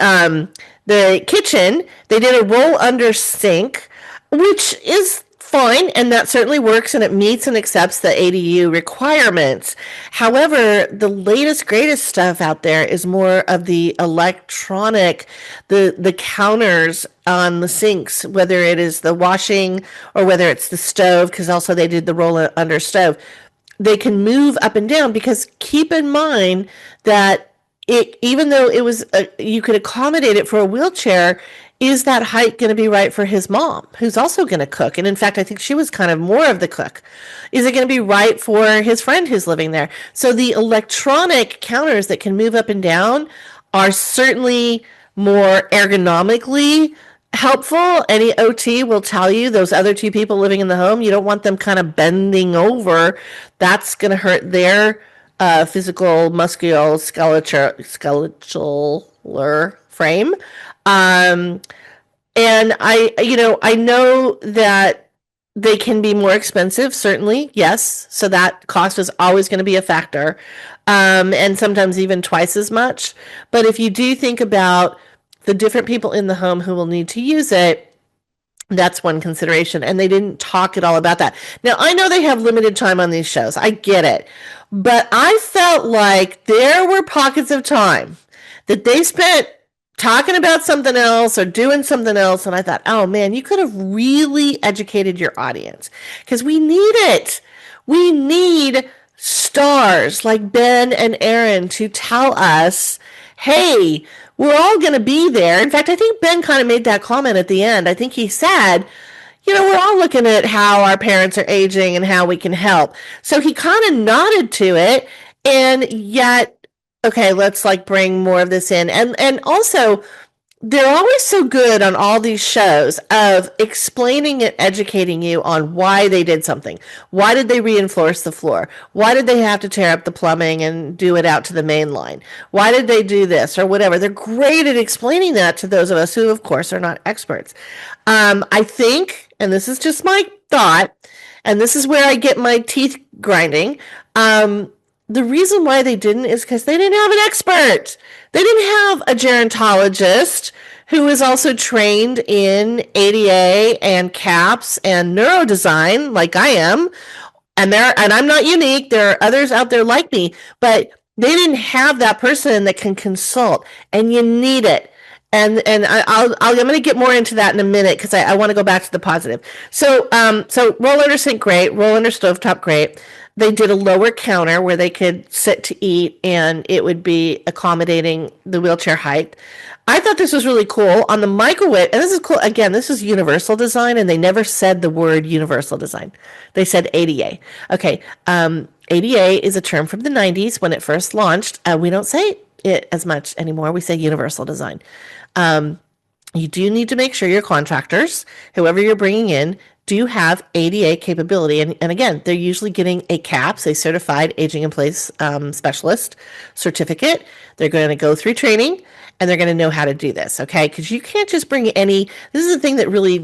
the kitchen, they did a roll under sink, which is fine, and that certainly works, and it meets and accepts the ADU requirements. However, the latest, greatest stuff out there is more of the electronic, the counters on the sinks, whether it is the washing or whether it's the stove, because also they did the roll under stove. They can move up and down, because keep in mind that even though it was you could accommodate it for a wheelchair, is that height going to be right for his mom, who's also going to cook? And in fact, I think she was kind of more of the cook. Is it going to be right for his friend who's living there? So the electronic counters that can move up and down are certainly more ergonomically helpful. Any OT will tell you those other two people living in the home, you don't want them kind of bending over. That's going to hurt their physical, musculoskeletal frame. And I know that they can be more expensive, certainly, yes. So that cost is always going to be a factor, and sometimes even twice as much. But if you do think about the different people in the home who will need to use it, that's one consideration. And they didn't talk at all about that. Now, I know they have limited time on these shows. I get it. But I felt like there were pockets of time that they spent talking about something else or doing something else. And I thought, oh man, you could have really educated your audience, because we need it. We need stars like Ben and Erin to tell us, hey, we're all going to be there. In fact, I think Ben kind of made that comment at the end. I think he said, we're all looking at how our parents are aging and how we can help. So he kind of nodded to it, and yet, okay, let's bring more of this in. And also, they're always so good on all these shows of explaining and educating you on why they did something. Why did they reinforce the floor? Why did they have to tear up the plumbing and do it out to the main line? Why did they do this or whatever? They're great at explaining that to those of us who, of course, are not experts. I think, and this is just my thought, and this is where I get my teeth grinding, the reason why they didn't is because they didn't have an expert. They didn't have a gerontologist who is also trained in ADA and CAPS and neurodesign, like I am. And I'm not unique. There are others out there like me, but they didn't have that person that can consult, and you need it. And I'm going to get more into that in a minute because I want to go back to the positive. So roll under sink, great. Roll under stovetop, great. They did a lower counter where they could sit to eat, and it would be accommodating the wheelchair height. I thought this was really cool. On the microwave, and this is cool. Again, this is universal design, and they never said the word universal design. They said ADA. Okay, ADA is a term from the 90s when it first launched. We don't say it as much anymore. We say universal design. You do need to make sure your contractors, whoever you're bringing in, do have ADA capability. And again, they're usually getting a CAPS, a Certified Aging in Place Specialist certificate. They're going to go through training, and they're going to know how to do this, okay? Because you can't just bring any, this is the thing that really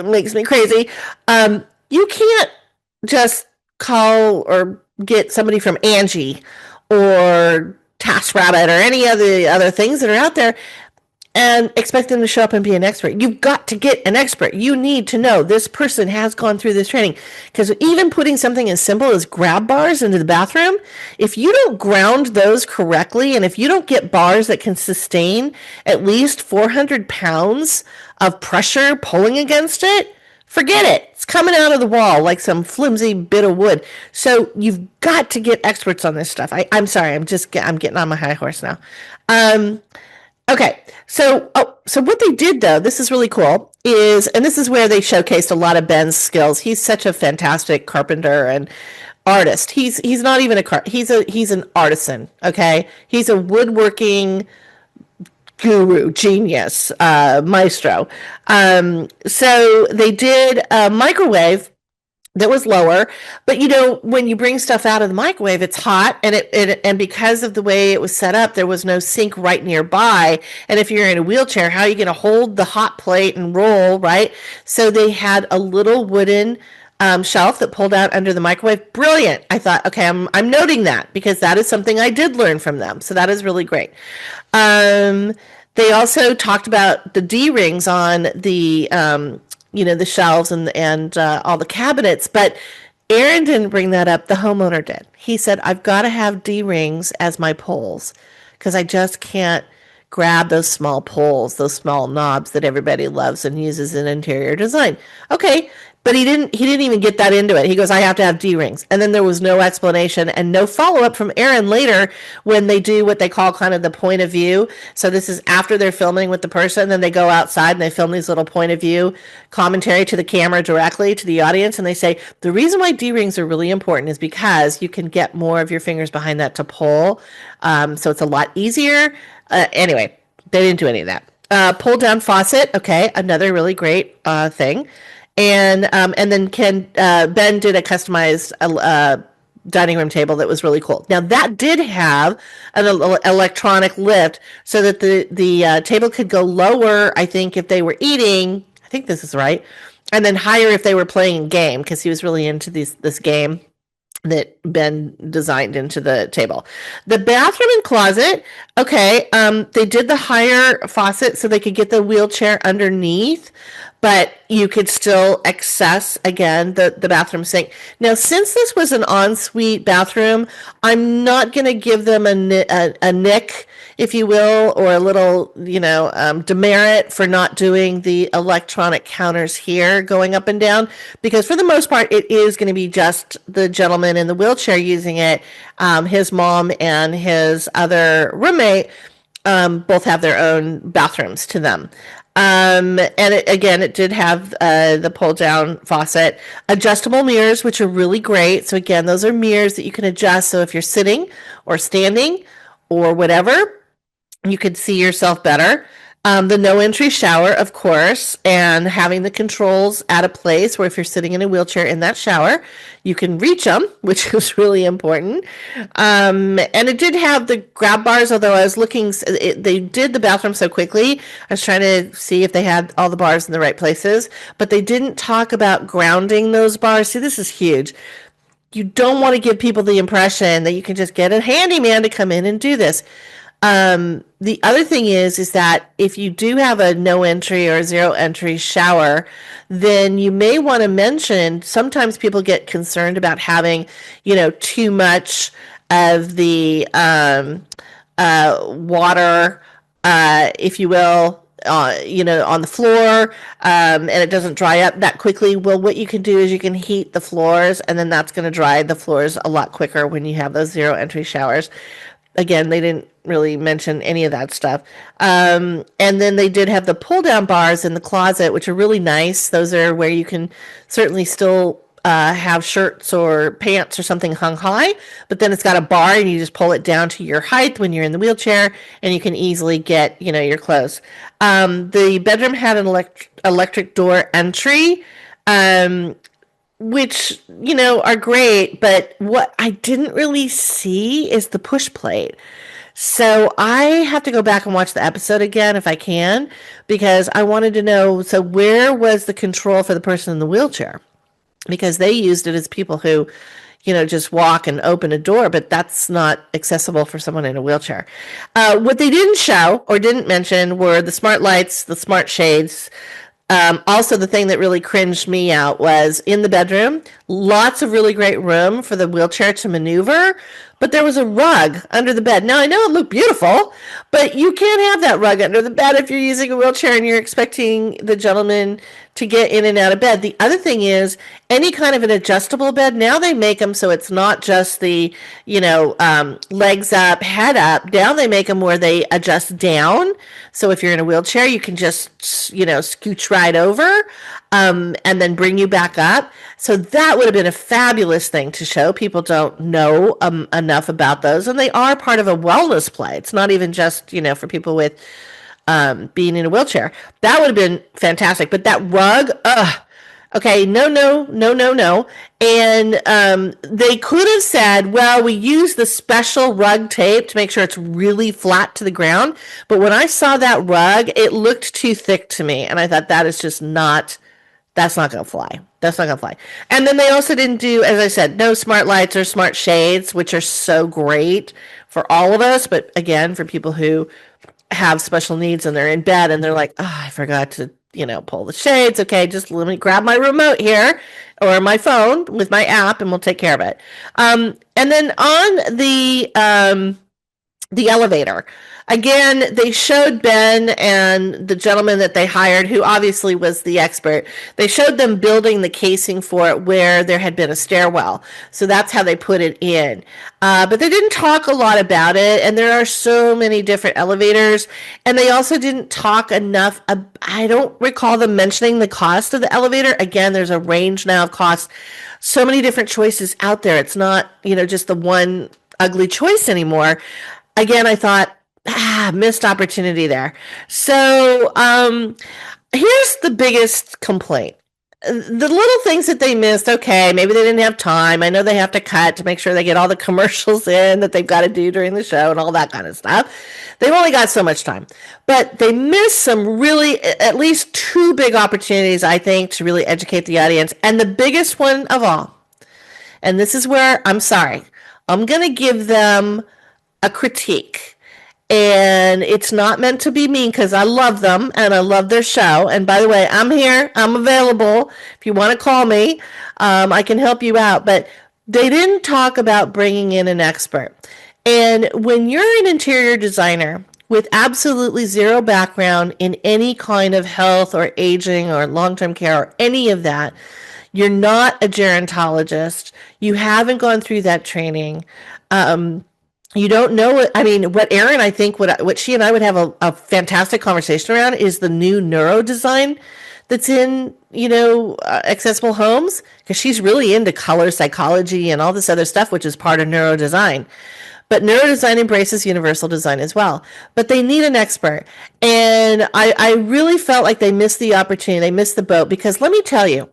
makes me crazy. You can't just call or get somebody from Angie or TaskRabbit or any of the other things that are out there and expect them to show up and be an expert. You've got to get an expert. You need to know this person has gone through this training, because even putting something as simple as grab bars into the bathroom, if you don't ground those correctly, and if you don't get bars that can sustain at least 400 pounds of pressure pulling against it, forget it. It's coming out of the wall like some flimsy bit of wood. So you've got to get experts on this stuff. I'm sorry. I'm getting on my high horse now. Okay. So what they did, though, this is really cool, and this is where they showcased a lot of Ben's skills. He's such a fantastic carpenter and artist. He's not even he's an artisan. Okay. He's a woodworking guru, genius, maestro. So they did a microwave that was lower, but when you bring stuff out of the microwave, it's hot, and because of the way it was set up, there was no sink right nearby. And if you're in a wheelchair, how are you going to hold the hot plate and roll, right? So they had a little wooden shelf that pulled out under the microwave. Brilliant. I thought, okay, I'm noting that because that is something I did learn from them. So that is really great. They also talked about the D-rings on the the shelves and all the cabinets, but Erin didn't bring that up. The homeowner did. He said, I've got to have D-rings as my poles because I just can't grab those small poles, those small knobs that everybody loves and uses in interior design. Okay, but he didn't even get that into it. He goes, I have to have D-rings. And then there was no explanation and no follow-up from Erin later when they do what they call kind of the point of view. So this is after they're filming with the person, then they go outside and they film these little point of view commentary to the camera directly to the audience. And they say, the reason why D-rings are really important is because you can get more of your fingers behind that to pull. So it's a lot easier. Anyway, they didn't do any of that. Pull down faucet. Okay. Another really great thing. And then Ben did a customized dining room table that was really cool. Now that did have an electronic lift so that the table could go lower, I think, if they were eating. I think this is right. And then higher if they were playing a game, because he was really into this game that Ben designed into the table. The bathroom and closet, okay, they did the higher faucet so they could get the wheelchair underneath, but you could still access, again, the bathroom sink. Now, since this was an ensuite bathroom, I'm not going to give them a nick, if you will, or a little, demerit for not doing the electronic counters here going up and down, because for the most part, it is going to be just the gentleman in the wheelchair using it. His mom and his other roommate both have their own bathrooms to them. And it did have the pull down faucet, adjustable mirrors, which are really great. So again, those are mirrors that you can adjust. So if you're sitting or standing or whatever, you could see yourself better. The no entry shower, of course, and having the controls at a place where if you're sitting in a wheelchair in that shower, you can reach them, which is really important. And it did have the grab bars, although I was looking, they did the bathroom so quickly. I was trying to see if they had all the bars in the right places, but they didn't talk about grounding those bars. See, this is huge. you don't want to give people the impression that you can just get a handyman to come in and do this. The other thing is that if you do have a no entry or zero entry shower, then you may want to mention, sometimes people get concerned about having, too much of the water, if you will, on the floor, and it doesn't dry up that quickly. Well, what you can do is you can heat the floors, and then that's going to dry the floors a lot quicker when you have those zero entry showers. Again, they didn't really mention any of that stuff. And then they did have the pull down bars in the closet, which are really nice. Those are where you can certainly still have shirts or pants or something hung high, but then it's got a bar and you just pull it down to your height when you're in the wheelchair, and you can easily get, your clothes. The bedroom had an electric door entry, which, are great, but what I didn't really see is the push plate. So I have to go back and watch the episode again if I can, because I wanted to know, so where was the control for the person in the wheelchair? Because they used it as people who, just walk and open a door, but that's not accessible for someone in a wheelchair. What they didn't show or didn't mention were the smart lights, the smart shades. Also, the thing that really cringed me out was in the bedroom, lots of really great room for the wheelchair to maneuver, but there was a rug under the bed. Now, I know it looked beautiful, but you can't have that rug under the bed if you're using a wheelchair and you're expecting the gentleman to get in and out of bed. The other thing is any kind of an adjustable bed, now they make them so it's not just the, legs up, head up. Now they make them where they adjust down. So if you're in a wheelchair, you can just, scooch right over and then bring you back up. So that would have been a fabulous thing to show. People don't know enough about those, and they are part of a wellness play. It's not even just, for people with being in a wheelchair. That would have been fantastic. But that rug, okay, no. And they could have said, well, we use the special rug tape to make sure it's really flat to the ground. But when I saw that rug, it looked too thick to me. And I thought that is just not, that's not going to fly. That's not going to fly. And then they also didn't do, as I said, no smart lights or smart shades, which are so great for all of us. But again, for people who have special needs and they're in bed and they're like, oh, I forgot to, pull the shades. Okay, just let me grab my remote here or my phone with my app and we'll take care of it. And then on the elevator, again, they showed Ben and the gentleman that they hired, who obviously was the expert. They showed them building the casing for it where there had been a stairwell. So that's how they put it in. But they didn't talk a lot about it. And there are so many different elevators. And they also didn't talk enough. I don't recall them mentioning the cost of the elevator. Again, there's a range now of costs. So many different choices out there. It's not, just the one ugly choice anymore. Again, I thought, missed opportunity there. So here's the biggest complaint. The little things that they missed, okay, maybe they didn't have time. I know they have to cut to make sure they get all the commercials in that they've got to do during the show and all that kind of stuff. They've only got so much time. But they missed some really, at least two big opportunities, I think, to really educate the audience. And the biggest one of all, and this is where, I'm sorry, I'm going to give them a critique. And it's not meant to be mean because I love them and I love their show. And by the way, I'm here. I'm available. If you want to call me, I can help you out. But they didn't talk about bringing in an expert. And when you're an interior designer with absolutely zero background in any kind of health or aging or long-term care or any of that, you're not a gerontologist. You haven't gone through that training. You don't know what, what Erin, I think, what she and I would have a fantastic conversation around is the new neurodesign that's in, accessible homes, because she's really into color psychology and all this other stuff, which is part of neurodesign. But neurodesign embraces universal design as well. But they need an expert. And I really felt like they missed the opportunity. They missed the boat, because let me tell you,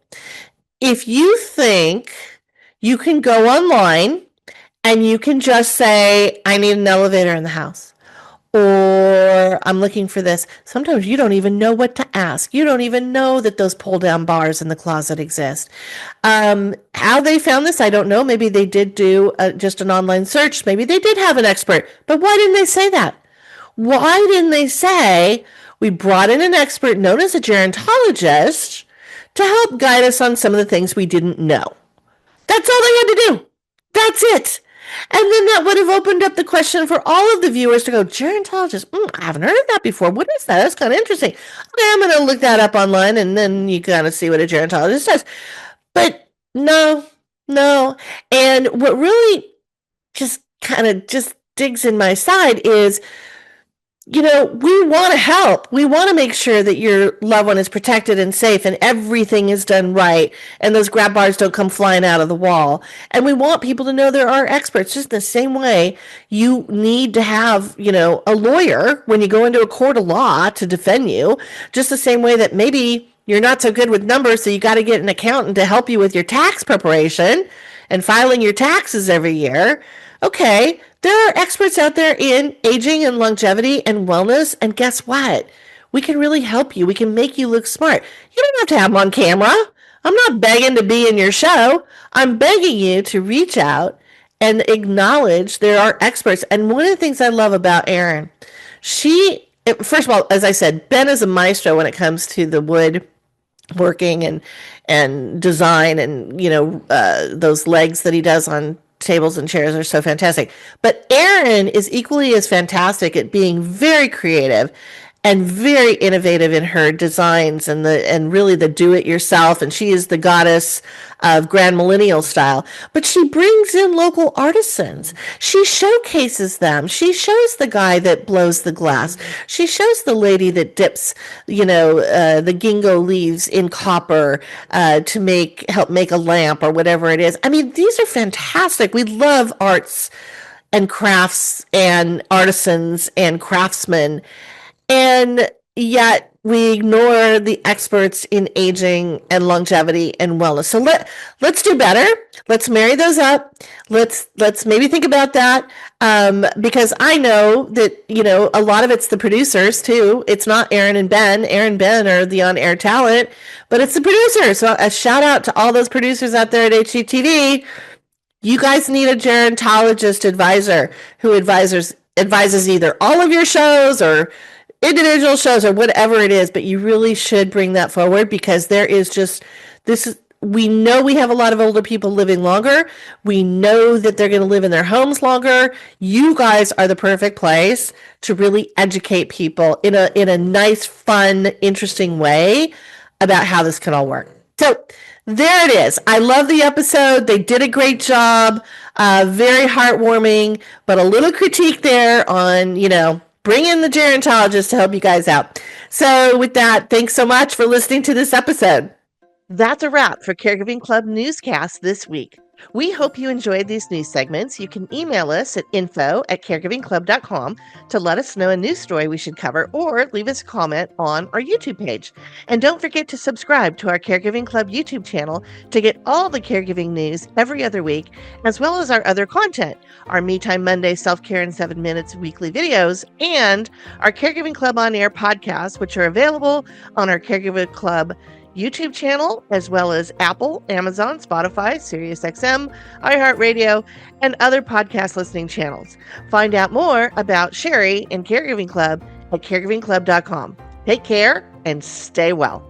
if you think you can go online and you can just say, I need an elevator in the house, or I'm looking for this. Sometimes you don't even know what to ask. You don't even know that those pull down bars in the closet exist. How they found this, I don't know. Maybe they did do just an online search. Maybe they did have an expert, but why didn't they say that? Why didn't they say we brought in an expert known as a gerontologist to help guide us on some of the things we didn't know? That's all they had to do. That's it. And then that would have opened up the question for all of the viewers to go, gerontologist, I haven't heard of that before. What is that? That's kind of interesting. Okay, I'm going to look that up online, and then you kind of see what a gerontologist says. But no. And what really just kind of just digs in my side is, we want to help. We want to make sure that your loved one is protected and safe and everything is done right and those grab bars don't come flying out of the wall. And we want people to know there are experts. Just the same way you need to have, a lawyer when you go into a court of law to defend you, just the same way that maybe you're not so good with numbers, so you got to get an accountant to help you with your tax preparation and filing your taxes every year. Okay, there are experts out there in aging and longevity and wellness, and guess what? We can really help you. We can make you look smart. You don't have to have them on camera. I'm not begging to be in your show. I'm begging you to reach out and acknowledge there are experts. And one of the things I love about Erin, first of all, as I said, Ben is a maestro when it comes to the wood working and design, and those legs that he does on tables and chairs are so fantastic. But Erin is equally as fantastic at being very creative and very innovative in her designs and really the do-it-yourself. And she is the goddess of grand millennial style. But she brings in local artisans. She showcases them. She shows the guy that blows the glass. She shows the lady that dips, the ginkgo leaves in copper to help make a lamp or whatever it is. I mean, these are fantastic. We love arts and crafts and artisans and craftsmen. And yet we ignore the experts in aging and longevity and wellness. So let's do better. Let's marry those up. Let's maybe think about that. Because I know that, a lot of it's the producers too. It's not Erin and Ben. Erin and Ben are the on-air talent, but it's the producers. So a shout out to all those producers out there at HGTV. You guys need a gerontologist advisor who advises either all of your shows or individual shows or whatever it is, but you really should bring that forward, because there is just we know we have a lot of older people living longer. We know that they're going to live in their homes longer. You guys are the perfect place to really educate people in a nice, fun, interesting way about how this can all work. So there it is. I love the episode. They did a great job. Very heartwarming, but a little critique there on, bring in the gerontologist to help you guys out. So with that, thanks so much for listening to this episode. That's a wrap for Caregiving Club Newscast this week. We hope you enjoyed these news segments. You can email us at info@caregivingclub.com to let us know a news story we should cover, or leave us a comment on our YouTube page. And don't forget to subscribe to our Caregiving Club YouTube channel to get all the caregiving news every other week, as well as our other content, our Me Time Monday Self-Care in 7 Minutes weekly videos, and our Caregiving Club On Air podcasts, which are available on our Caregiver Club YouTube channel, as well as Apple, Amazon, Spotify, SiriusXM, iHeartRadio, and other podcast listening channels. Find out more about Sherry and Caregiving Club at caregivingclub.com. Take care and stay well.